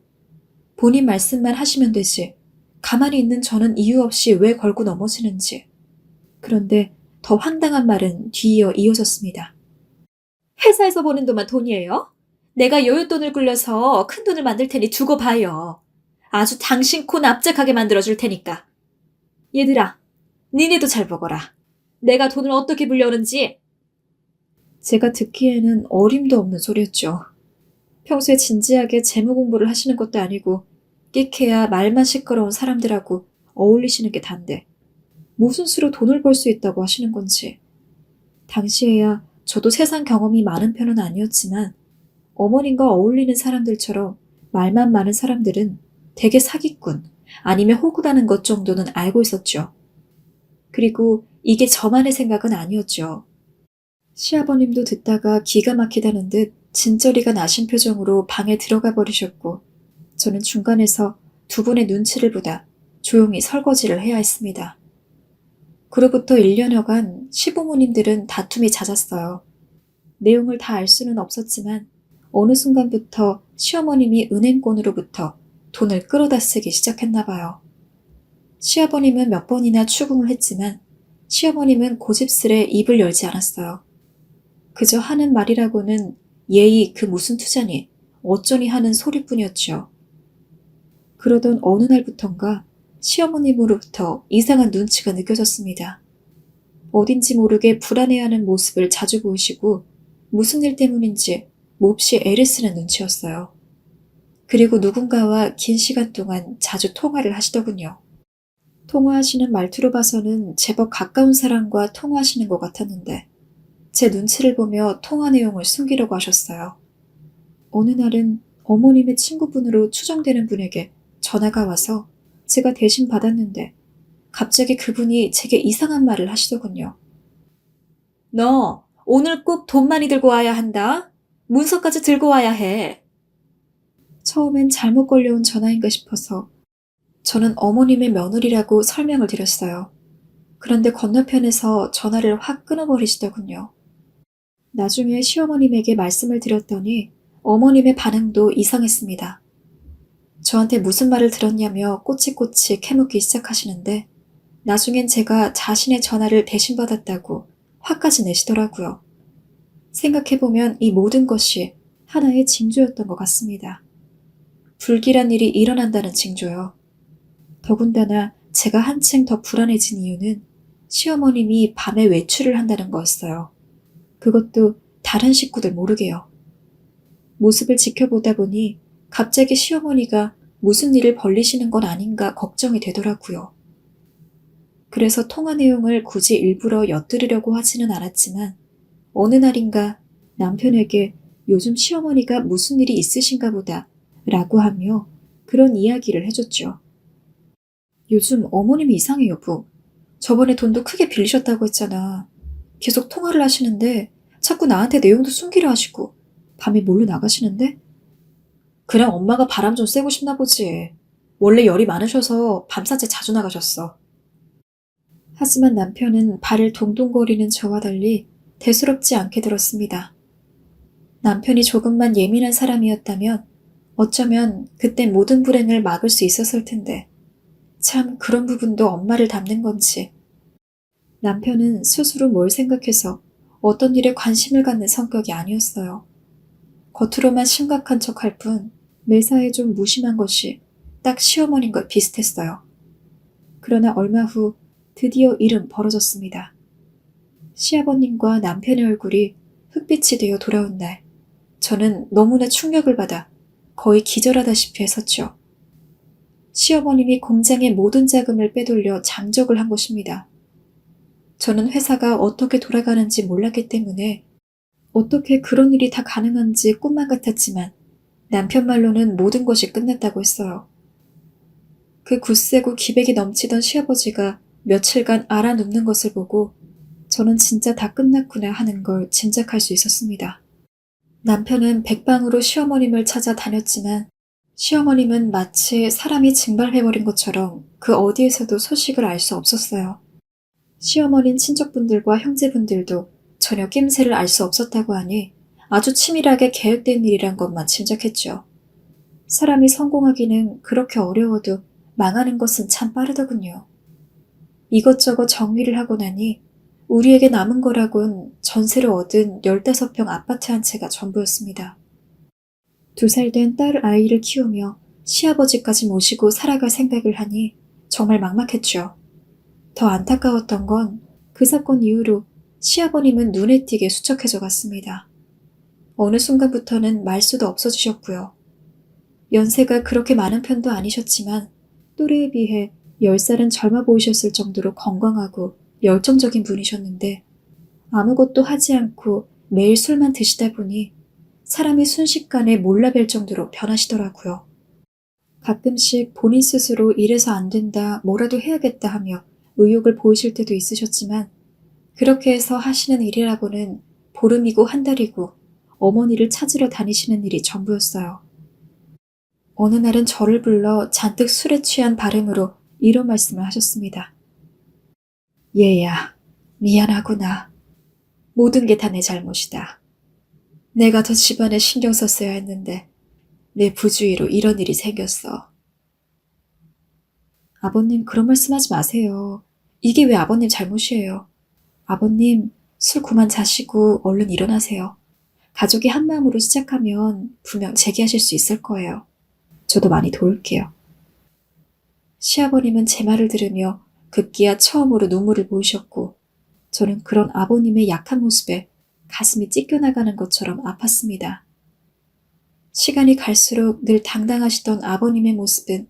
본인 말씀만 하시면 되지. 가만히 있는 저는 이유 없이 왜 걸고 넘어지는지. 그런데 더 황당한 말은 뒤이어 이어졌습니다. 회사에서 버는 돈만 돈이에요? 내가 여윳돈을 굴려서 큰 돈을 만들 테니 두고 봐요. 아주 당신 코 납작하게 만들어줄 테니까. 얘들아, 니네도 잘 보거라. 내가 돈을 어떻게 불려오는지. 제가 듣기에는 어림도 없는 소리였죠. 평소에 진지하게 재무 공부를 하시는 것도 아니고 끼케야 말만 시끄러운 사람들하고 어울리시는 게 단데 무슨 수로 돈을 벌 수 있다고 하시는 건지. 당시에야 저도 세상 경험이 많은 편은 아니었지만 어머님과 어울리는 사람들처럼 말만 많은 사람들은 대개 사기꾼 아니면 호구라는 것 정도는 알고 있었죠. 그리고 이게 저만의 생각은 아니었죠. 시아버님도 듣다가 기가 막히다는 듯 진저리가 나신 표정으로 방에 들어가 버리셨고 저는 중간에서 두 분의 눈치를 보다 조용히 설거지를 해야 했습니다. 그로부터 1년여간 시부모님들은 다툼이 잦았어요. 내용을 다 알 수는 없었지만 어느 순간부터 시어머님이 은행권으로부터 돈을 끌어다 쓰기 시작했나 봐요. 시아버님은 몇 번이나 추궁을 했지만 시어머님은 고집스레 입을 열지 않았어요. 그저 하는 말이라고는 예의 그 무슨 투자니 어쩌니 하는 소리뿐이었죠. 그러던 어느 날부턴가 시어머님으로부터 이상한 눈치가 느껴졌습니다. 어딘지 모르게 불안해하는 모습을 자주 보이시고 무슨 일 때문인지 몹시 애를 쓰는 눈치였어요. 그리고 누군가와 긴 시간 동안 자주 통화를 하시더군요. 통화하시는 말투로 봐서는 제법 가까운 사람과 통화하시는 것 같았는데 제 눈치를 보며 통화 내용을 숨기려고 하셨어요. 어느 날은 어머님의 친구분으로 추정되는 분에게 전화가 와서 제가 대신 받았는데 갑자기 그분이 제게 이상한 말을 하시더군요. 너 오늘 꼭 돈 많이 들고 와야 한다. 문서까지 들고 와야 해. 처음엔 잘못 걸려온 전화인가 싶어서 저는 어머님의 며느리라고 설명을 드렸어요. 그런데 건너편에서 전화를 확 끊어버리시더군요. 나중에 시어머님에게 말씀을 드렸더니 어머님의 반응도 이상했습니다. 저한테 무슨 말을 들었냐며 꼬치꼬치 캐묻기 시작하시는데 나중엔 제가 자신의 전화를 대신 받았다고 화까지 내시더라고요. 생각해보면 이 모든 것이 하나의 징조였던 것 같습니다. 불길한 일이 일어난다는 징조요. 더군다나 제가 한층 더 불안해진 이유는 시어머님이 밤에 외출을 한다는 거였어요. 그것도 다른 식구들 모르게요. 모습을 지켜보다 보니 갑자기 시어머니가 무슨 일을 벌리시는 건 아닌가 걱정이 되더라고요. 그래서 통화 내용을 굳이 일부러 엿들으려고 하지는 않았지만 어느 날인가 남편에게 요즘 시어머니가 무슨 일이 있으신가 보다 라고 하며 그런 이야기를 해줬죠. 요즘 어머님이 이상해 여보. 저번에 돈도 크게 빌리셨다고 했잖아. 계속 통화를 하시는데 자꾸 나한테 내용도 숨기려 하시고 밤에 몰래 나가시는데? 그냥 엄마가 바람 좀 쐬고 싶나 보지. 원래 열이 많으셔서 밤낮에 자주 나가셨어. 하지만 남편은 발을 동동거리는 저와 달리 대수롭지 않게 들었습니다. 남편이 조금만 예민한 사람이었다면 어쩌면 그때 모든 불행을 막을 수 있었을 텐데 참 그런 부분도 엄마를 닮는 건지. 남편은 스스로 뭘 생각해서 어떤 일에 관심을 갖는 성격이 아니었어요. 겉으로만 심각한 척할 뿐 매사에 좀 무심한 것이 딱 시어머니인 것 비슷했어요. 그러나 얼마 후 드디어 일은 벌어졌습니다. 시아버님과 남편의 얼굴이 흑빛이 되어 돌아온 날, 저는 너무나 충격을 받아 거의 기절하다시피 했었죠. 시어머님이 공장의 모든 자금을 빼돌려 잠적을 한 것입니다. 저는 회사가 어떻게 돌아가는지 몰랐기 때문에 어떻게 그런 일이 다 가능한지 꿈만 같았지만 남편 말로는 모든 것이 끝났다고 했어요. 그 굳세고 기백이 넘치던 시아버지가 며칠간 알아눕는 것을 보고 저는 진짜 다 끝났구나 하는 걸 짐작할 수 있었습니다. 남편은 백방으로 시어머님을 찾아 다녔지만 시어머님은 마치 사람이 증발해버린 것처럼 그 어디에서도 소식을 알 수 없었어요. 시어머님 친척분들과 형제분들도 전혀 낌새를 알 수 없었다고 하니 아주 치밀하게 계획된 일이란 것만 짐작했죠. 사람이 성공하기는 그렇게 어려워도 망하는 것은 참 빠르더군요. 이것저것 정리를 하고 나니 우리에게 남은 거라곤 전세로 얻은 15평 아파트 한 채가 전부였습니다. 2살 된 딸 아이를 키우며 시아버지까지 모시고 살아갈 생각을 하니 정말 막막했죠. 더 안타까웠던 건 그 사건 이후로 시아버님은 눈에 띄게 수척해져 갔습니다. 어느 순간부터는 말수도 없어지셨고요. 연세가 그렇게 많은 편도 아니셨지만 또래에 비해 10살은 젊어 보이셨을 정도로 건강하고 열정적인 분이셨는데 아무것도 하지 않고 매일 술만 드시다 보니 사람이 순식간에 몰라뵐 정도로 변하시더라고요. 가끔씩 본인 스스로 이래서 안 된다, 뭐라도 해야겠다 하며 의욕을 보이실 때도 있으셨지만 그렇게 해서 하시는 일이라고는 보름이고 한 달이고 어머니를 찾으러 다니시는 일이 전부였어요. 어느 날은 저를 불러 잔뜩 술에 취한 발음으로 이런 말씀을 하셨습니다. 얘야, 미안하구나. 모든 게 다 내 잘못이다. 내가 더 집안에 신경 썼어야 했는데 내 부주의로 이런 일이 생겼어. 아버님 그런 말씀하지 마세요. 이게 왜 아버님 잘못이에요. 아버님 술 그만 자시고 얼른 일어나세요. 가족이 한마음으로 시작하면 분명 재기하실 수 있을 거예요. 저도 많이 도울게요. 시아버님은 제 말을 들으며 급기야 처음으로 눈물을 보이셨고 저는 그런 아버님의 약한 모습에 가슴이 찢겨나가는 것처럼 아팠습니다. 시간이 갈수록 늘 당당하시던 아버님의 모습은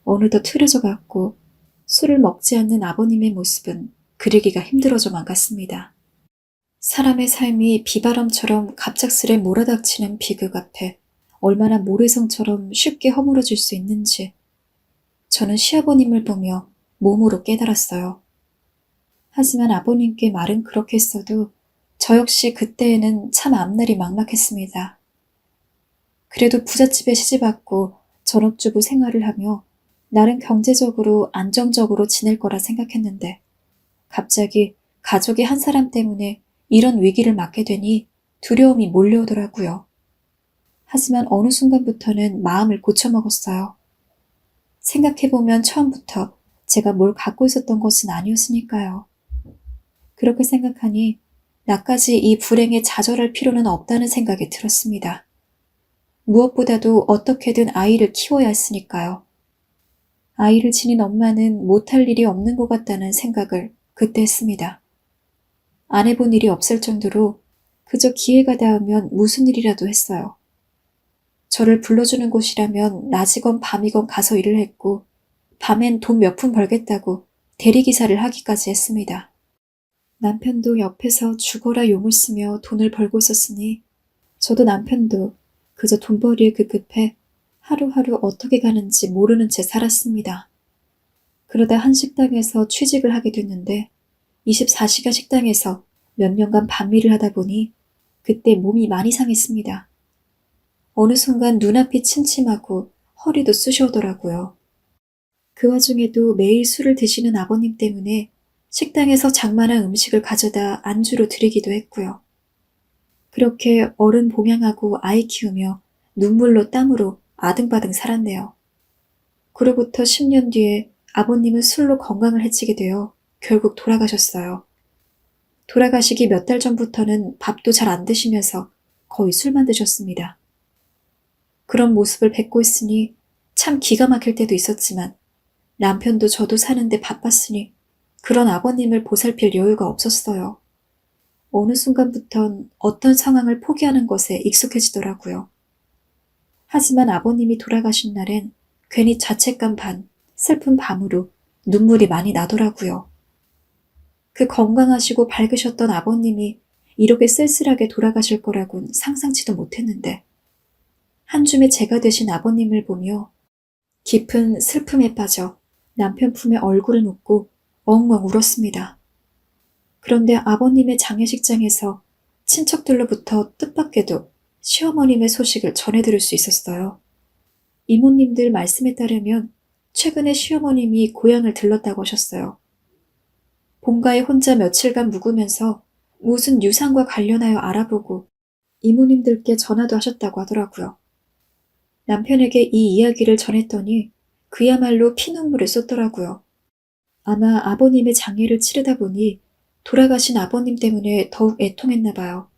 어느덧 흐려져 갔고 술을 먹지 않는 아버님의 모습은 그리기가 힘들어져만 갔습니다. 사람의 삶이 비바람처럼 갑작스레 몰아닥치는 비극 앞에 얼마나 모래성처럼 쉽게 허물어질 수 있는지 저는 시아버님을 보며 몸으로 깨달았어요. 하지만 아버님께 말은 그렇게 했어도 저 역시 그때에는 참 앞날이 막막했습니다. 그래도 부잣집에 시집왔고 전업주부 생활을 하며 나름 경제적으로 안정적으로 지낼 거라 생각했는데 갑자기 가족의 한 사람 때문에 이런 위기를 맞게 되니 두려움이 몰려오더라고요. 하지만 어느 순간부터는 마음을 고쳐먹었어요. 생각해보면 처음부터 제가 뭘 갖고 있었던 것은 아니었으니까요. 그렇게 생각하니 나까지 이 불행에 좌절할 필요는 없다는 생각이 들었습니다. 무엇보다도 어떻게든 아이를 키워야 했으니까요. 아이를 지닌 엄마는 못할 일이 없는 것 같다는 생각을 그때 했습니다. 안 해본 일이 없을 정도로 그저 기회가 닿으면 무슨 일이라도 했어요. 저를 불러주는 곳이라면 낮이건 밤이건 가서 일을 했고 밤엔 돈 몇 푼 벌겠다고 대리기사를 하기까지 했습니다. 남편도 옆에서 죽어라 용을 쓰며 돈을 벌고 있었으니 저도 남편도 그저 돈벌이에 급급해 하루하루 어떻게 가는지 모르는 채 살았습니다. 그러다 한 식당에서 취직을 하게 됐는데 24시간 식당에서 몇 년간 밤일을 하다 보니 그때 몸이 많이 상했습니다. 어느 순간 눈앞이 침침하고 허리도 쑤셔오더라고요. 그 와중에도 매일 술을 드시는 아버님 때문에 식당에서 장만한 음식을 가져다 안주로 드리기도 했고요. 그렇게 어른 봉양하고 아이 키우며 눈물로 땀으로 아등바등 살았네요. 그로부터 10년 뒤에 아버님은 술로 건강을 해치게 되어 결국 돌아가셨어요. 돌아가시기 몇 달 전부터는 밥도 잘 안 드시면서 거의 술만 드셨습니다. 그런 모습을 뵙고 있으니 참 기가 막힐 때도 있었지만 남편도 저도 사는데 바빴으니 그런 아버님을 보살필 여유가 없었어요. 어느 순간부턴 어떤 상황을 포기하는 것에 익숙해지더라고요. 하지만 아버님이 돌아가신 날엔 괜히 자책감 반, 슬픈 밤으로 눈물이 많이 나더라고요. 그 건강하시고 밝으셨던 아버님이 이렇게 쓸쓸하게 돌아가실 거라곤 상상치도 못했는데 한 줌의 제가 되신 아버님을 보며 깊은 슬픔에 빠져 남편 품에 얼굴을 묻고 엉엉 울었습니다. 그런데 아버님의 장례식장에서 친척들로부터 뜻밖에도 시어머님의 소식을 전해 들을 수 있었어요. 이모님들 말씀에 따르면 최근에 시어머님이 고향을 들렀다고 하셨어요. 본가에 혼자 며칠간 묵으면서 무슨 유산과 관련하여 알아보고 이모님들께 전화도 하셨다고 하더라고요. 남편에게 이 이야기를 전했더니 그야말로 피눈물을 쏟더라고요. 아마 아버님의 장례를 치르다 보니 돌아가신 아버님 때문에 더욱 애통했나 봐요.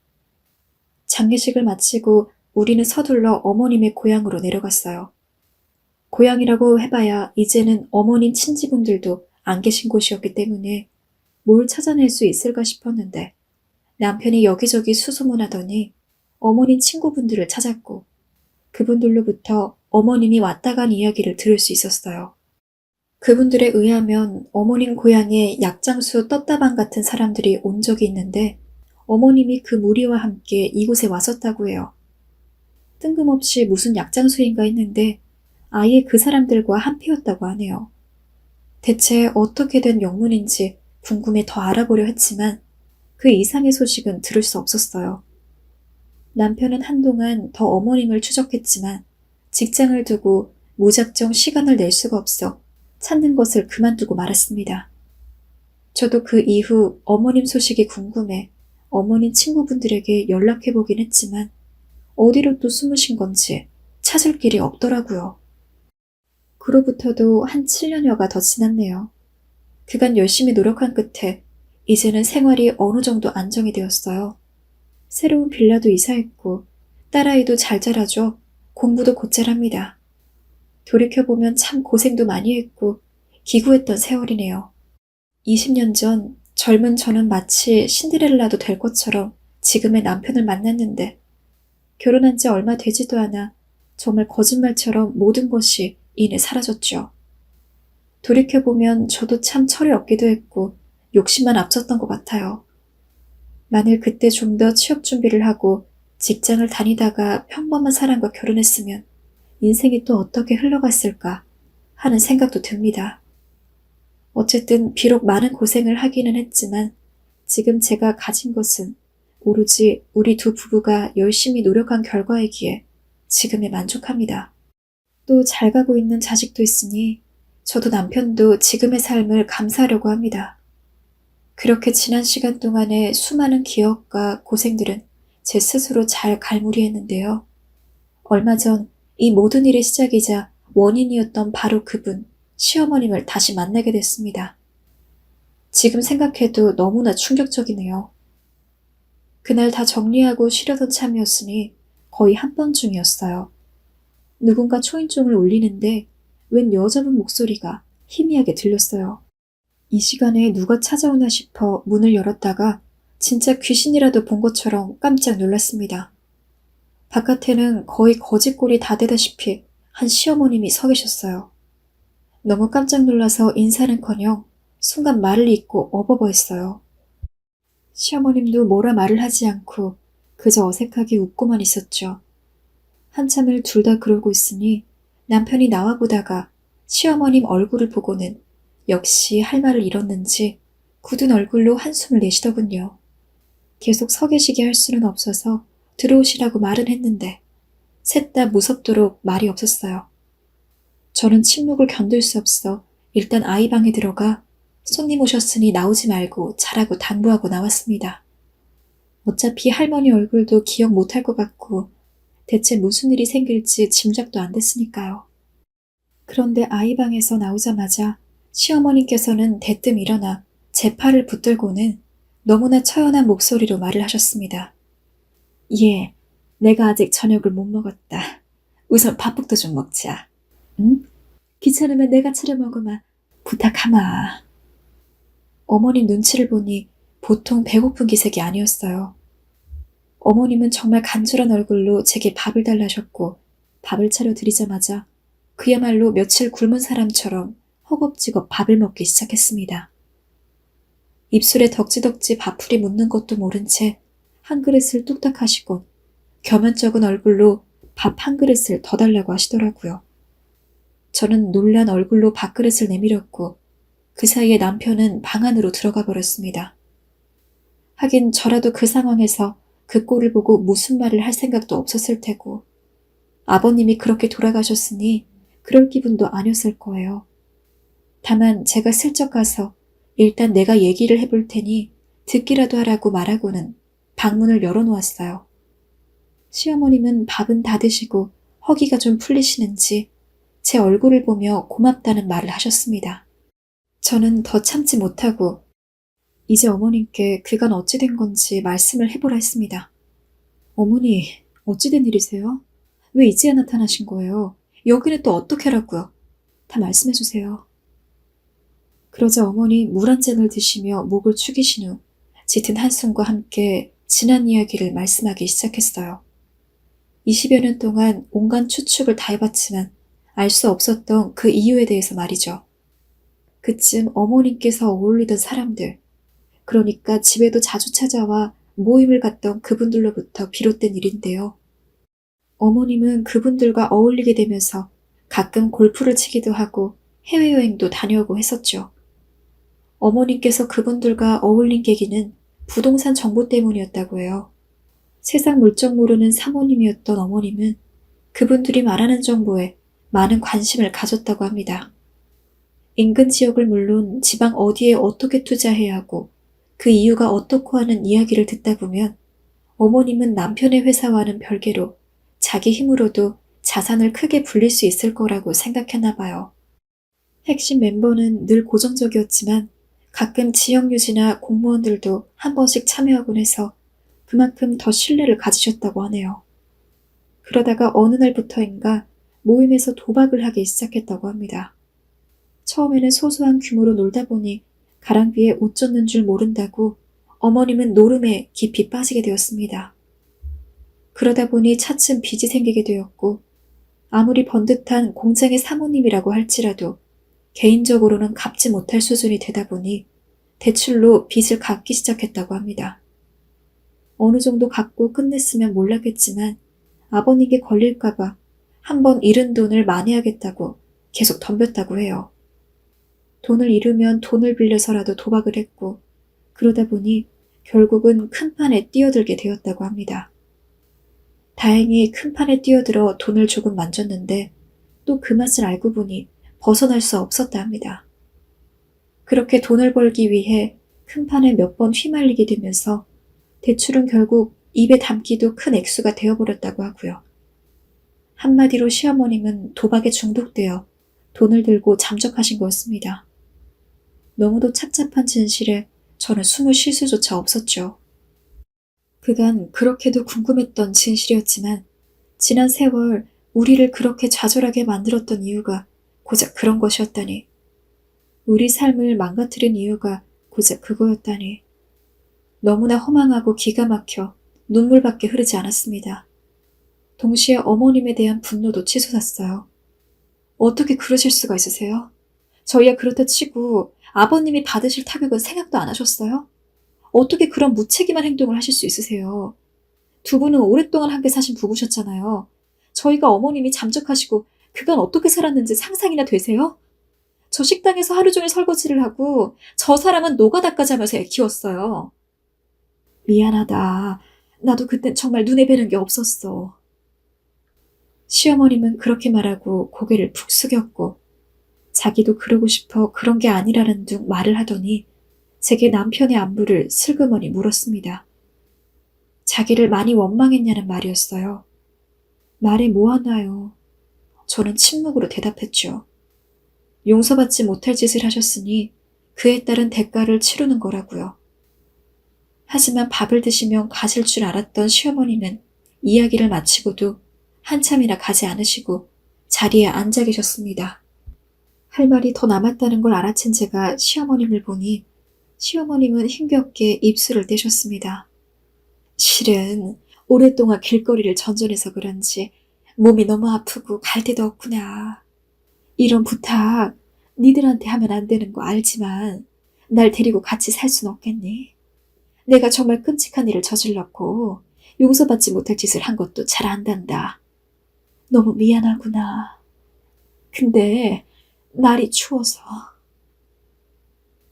장례식을 마치고 우리는 서둘러 어머님의 고향으로 내려갔어요. 고향이라고 해봐야 이제는 어머님 친지분들도 안 계신 곳이었기 때문에 뭘 찾아낼 수 있을까 싶었는데 남편이 여기저기 수소문하더니 어머님 친구분들을 찾았고 그분들로부터 어머님이 왔다 간 이야기를 들을 수 있었어요. 그분들에 의하면 어머님 고향에 약장수 떴다방 같은 사람들이 온 적이 있는데 어머님이 그 무리와 함께 이곳에 왔었다고 해요. 뜬금없이 무슨 약장수인가 했는데 아예 그 사람들과 한패였다고 하네요. 대체 어떻게 된 영문인지 궁금해 더 알아보려 했지만 그 이상의 소식은 들을 수 없었어요. 남편은 한동안 더 어머님을 추적했지만 직장을 두고 무작정 시간을 낼 수가 없어 찾는 것을 그만두고 말았습니다. 저도 그 이후 어머님 소식이 궁금해 어머님 친구분들에게 연락해보긴 했지만 어디로 또 숨으신 건지 찾을 길이 없더라고요. 그로부터도 한 7년여가 더 지났네요. 그간 열심히 노력한 끝에 이제는 생활이 어느 정도 안정이 되었어요. 새로운 빌라도 이사했고 딸아이도 잘 자라죠. 공부도 곧잘 합니다. 돌이켜보면 참 고생도 많이 했고 기구했던 세월이네요. 20년 전 젊은 저는 마치 신데렐라도 될 것처럼 지금의 남편을 만났는데 결혼한 지 얼마 되지도 않아 정말 거짓말처럼 모든 것이 이내 사라졌죠. 돌이켜보면 저도 참 철이 없기도 했고 욕심만 앞섰던 것 같아요. 만일 그때 좀 더 취업 준비를 하고 직장을 다니다가 평범한 사람과 결혼했으면 인생이 또 어떻게 흘러갔을까 하는 생각도 듭니다. 어쨌든 비록 많은 고생을 하기는 했지만 지금 제가 가진 것은 오로지 우리 두 부부가 열심히 노력한 결과이기에 지금에 만족합니다. 또 잘 가고 있는 자식도 있으니 저도 남편도 지금의 삶을 감사하려고 합니다. 그렇게 지난 시간 동안의 수많은 기억과 고생들은 제 스스로 잘 갈무리했는데요. 얼마 전 이 모든 일의 시작이자 원인이었던 바로 그분, 시어머님을 다시 만나게 됐습니다. 지금 생각해도 너무나 충격적이네요. 그날 다 정리하고 쉬려던 참이었으니 거의 한밤중이었어요. 누군가 초인종을 울리는데 웬 여자분 목소리가 희미하게 들렸어요. 이 시간에 누가 찾아오나 싶어 문을 열었다가 진짜 귀신이라도 본 것처럼 깜짝 놀랐습니다. 바깥에는 거의 거짓골이 다 되다시피 한 시어머님이 서 계셨어요. 너무 깜짝 놀라서 인사는커녕 순간 말을 잇고 어버버했어요. 시어머님도 뭐라 말을 하지 않고 그저 어색하게 웃고만 있었죠. 한참을 둘 다 그러고 있으니 남편이 나와보다가 시어머님 얼굴을 보고는 역시 할 말을 잃었는지 굳은 얼굴로 한숨을 내쉬더군요. 계속 서 계시게 할 수는 없어서 들어오시라고 말은 했는데 셋 다 무섭도록 말이 없었어요. 저는 침묵을 견딜 수 없어 일단 아이 방에 들어가 손님 오셨으니 나오지 말고 자라고 당부하고 나왔습니다. 어차피 할머니 얼굴도 기억 못할 것 같고 대체 무슨 일이 생길지 짐작도 안 됐으니까요. 그런데 아이 방에서 나오자마자 시어머님께서는 대뜸 일어나 제 팔을 붙들고는 너무나 처연한 목소리로 말을 하셨습니다. 예, 내가 아직 저녁을 못 먹었다. 우선 밥부터 좀 먹자. 응? 귀찮으면 내가 차려 먹으마. 부탁하마. 어머님 눈치를 보니 보통 배고픈 기색이 아니었어요. 어머님은 정말 간절한 얼굴로 제게 밥을 달라셨고 밥을 차려 드리자마자 그야말로 며칠 굶은 사람처럼 허겁지겁 밥을 먹기 시작했습니다. 입술에 덕지덕지 밥풀이 묻는 것도 모른 채 한 그릇을 뚝딱 하시고 겸연쩍은 얼굴로 밥 한 그릇을 더 달라고 하시더라고요. 저는 놀란 얼굴로 밥그릇을 내밀었고 그 사이에 남편은 방 안으로 들어가 버렸습니다. 하긴 저라도 그 상황에서 그 꼴을 보고 무슨 말을 할 생각도 없었을 테고 아버님이 그렇게 돌아가셨으니 그럴 기분도 아니었을 거예요. 다만 제가 슬쩍 가서 일단 내가 얘기를 해볼 테니 듣기라도 하라고 말하고는 방문을 열어놓았어요. 시어머님은 밥은 다 드시고 허기가 좀 풀리시는지 제 얼굴을 보며 고맙다는 말을 하셨습니다. 저는 더 참지 못하고 이제 어머님께 그간 어찌 된 건지 말씀을 해보라 했습니다. 어머니, 어찌 된 일이세요? 왜 이제야 나타나신 거예요? 여기는 또 어떻게 하라고요? 다 말씀해 주세요. 그러자 어머니 물 한 잔을 드시며 목을 축이신 후 짙은 한숨과 함께 지난 이야기를 말씀하기 시작했어요. 20여 년 동안 온갖 추측을 다 해봤지만 알 수 없었던 그 이유에 대해서 말이죠. 그쯤 어머님께서 어울리던 사람들, 그러니까 집에도 자주 찾아와 모임을 갖던 그분들로부터 비롯된 일인데요. 어머님은 그분들과 어울리게 되면서 가끔 골프를 치기도 하고 해외여행도 다녀오고 했었죠. 어머님께서 그분들과 어울린 계기는 부동산 정보 때문이었다고 해요. 세상 물정 모르는 사모님이었던 어머님은 그분들이 말하는 정보에 많은 관심을 가졌다고 합니다. 인근 지역을 물론 지방 어디에 어떻게 투자해야 하고 그 이유가 어떻고 하는 이야기를 듣다 보면 어머님은 남편의 회사와는 별개로 자기 힘으로도 자산을 크게 불릴 수 있을 거라고 생각했나 봐요. 핵심 멤버는 늘 고정적이었지만 가끔 지역 유지나 공무원들도 한 번씩 참여하곤 해서 그만큼 더 신뢰를 가지셨다고 하네요. 그러다가 어느 날부터인가 모임에서 도박을 하기 시작했다고 합니다. 처음에는 소소한 규모로 놀다 보니 가랑비에 옷 젖는 줄 모른다고 어머님은 노름에 깊이 빠지게 되었습니다. 그러다 보니 차츰 빚이 생기게 되었고 아무리 번듯한 공장의 사모님이라고 할지라도 개인적으로는 갚지 못할 수준이 되다 보니 대출로 빚을 갚기 시작했다고 합니다. 어느 정도 갚고 끝냈으면 몰랐겠지만 아버님께 걸릴까봐 한번 잃은 돈을 만회하겠다고 계속 덤볐다고 해요. 돈을 잃으면 돈을 빌려서라도 도박을 했고 그러다 보니 결국은 큰 판에 뛰어들게 되었다고 합니다. 다행히 큰 판에 뛰어들어 돈을 조금 만졌는데 또 그 맛을 알고 보니 벗어날 수 없었다 합니다. 그렇게 돈을 벌기 위해 큰 판에 몇 번 휘말리게 되면서 대출은 결국 입에 담기도 큰 액수가 되어버렸다고 하고요. 한마디로 시어머님은 도박에 중독되어 돈을 들고 잠적하신 거였습니다. 너무도 착잡한 진실에 저는 숨을 쉴 수조차 없었죠. 그간 그렇게도 궁금했던 진실이었지만 지난 세월 우리를 그렇게 좌절하게 만들었던 이유가 고작 그런 것이었다니. 우리 삶을 망가뜨린 이유가 고작 그거였다니. 너무나 허망하고 기가 막혀 눈물밖에 흐르지 않았습니다. 동시에 어머님에 대한 분노도 치솟았어요. 어떻게 그러실 수가 있으세요? 저희야 그렇다 치고 아버님이 받으실 타격은 생각도 안 하셨어요? 어떻게 그런 무책임한 행동을 하실 수 있으세요? 두 분은 오랫동안 함께 사신 부부셨잖아요. 저희가 어머님이 잠적하시고 그간 어떻게 살았는지 상상이나 되세요? 저 식당에서 하루 종일 설거지를 하고 저 사람은 노가다까지 하면서 애 키웠어요. 미안하다. 나도 그땐 정말 눈에 뵈는 게 없었어. 시어머님은 그렇게 말하고 고개를 푹 숙였고 자기도 그러고 싶어 그런 게 아니라는 둥 말을 하더니 제게 남편의 안부를 슬그머니 물었습니다. 자기를 많이 원망했냐는 말이었어요. 말에 뭐 하나요? 저는 침묵으로 대답했죠. 용서받지 못할 짓을 하셨으니 그에 따른 대가를 치르는 거라고요. 하지만 밥을 드시면 가실 줄 알았던 시어머니는 이야기를 마치고도 한참이나 가지 않으시고 자리에 앉아 계셨습니다. 할 말이 더 남았다는 걸 알아챈 제가 시어머님을 보니 시어머님은 힘겹게 입술을 떼셨습니다. 실은 오랫동안 길거리를 전전해서 그런지 몸이 너무 아프고 갈 데도 없구나. 이런 부탁 니들한테 하면 안 되는 거 알지만 날 데리고 같이 살 순 없겠니? 내가 정말 끔찍한 일을 저질렀고 용서받지 못할 짓을 한 것도 잘 안단다. 너무 미안하구나. 근데 날이 추워서.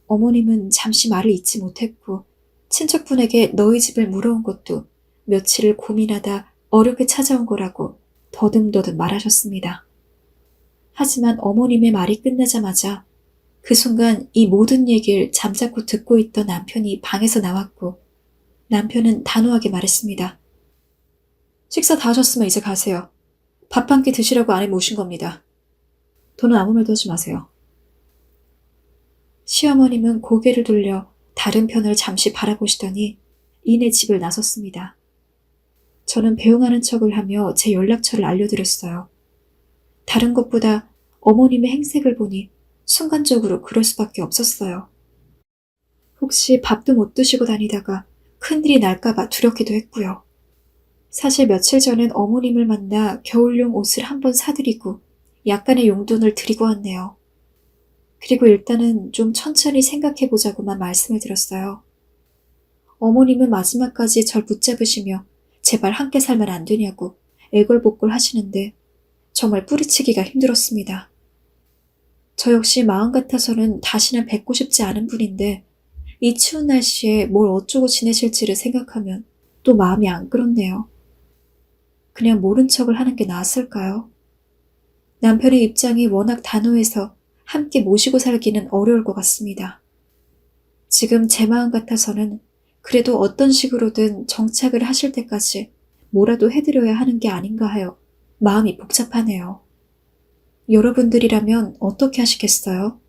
어머님은 잠시 말을 잇지 못했고 친척분에게 너희 집을 물어온 것도 며칠을 고민하다 어렵게 찾아온 거라고 더듬더듬 말하셨습니다. 하지만 어머님의 말이 끝나자마자 그 순간 이 모든 얘기를 잠자코 듣고 있던 남편이 방에서 나왔고 남편은 단호하게 말했습니다. 식사 다 하셨으면 이제 가세요. 밥 한 끼 드시라고 아내 모신 겁니다. 더는 아무 말도 하지 마세요. 시어머님은 고개를 돌려 다른 편을 잠시 바라보시더니 이내 집을 나섰습니다. 저는 배웅하는 척을 하며 제 연락처를 알려드렸어요. 다른 것보다 어머님의 행색을 보니 순간적으로 그럴 수밖에 없었어요. 혹시 밥도 못 드시고 다니다가 큰일이 날까봐 두렵기도 했고요. 사실 며칠 전엔 어머님을 만나 겨울용 옷을 한번 사드리고 약간의 용돈을 드리고 왔네요. 그리고 일단은 좀 천천히 생각해보자고만 말씀을 드렸어요. 어머님은 마지막까지 절 붙잡으시며 제발 함께 살면 안 되냐고 애걸복걸 하시는데 정말 뿌리치기가 힘들었습니다. 저 역시 마음 같아서는 다시는 뵙고 싶지 않은 분인데 이 추운 날씨에 뭘 어쩌고 지내실지를 생각하면 또 마음이 안 그렇네요. 그냥 모른 척을 하는 게 나았을까요? 남편의 입장이 워낙 단호해서 함께 모시고 살기는 어려울 것 같습니다. 지금 제 마음 같아서는 그래도 어떤 식으로든 정착을 하실 때까지 뭐라도 해드려야 하는 게 아닌가 하여 마음이 복잡하네요. 여러분들이라면 어떻게 하시겠어요?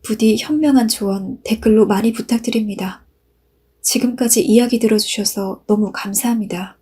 부디 현명한 조언 댓글로 많이 부탁드립니다. 지금까지 이야기 들어주셔서 너무 감사합니다.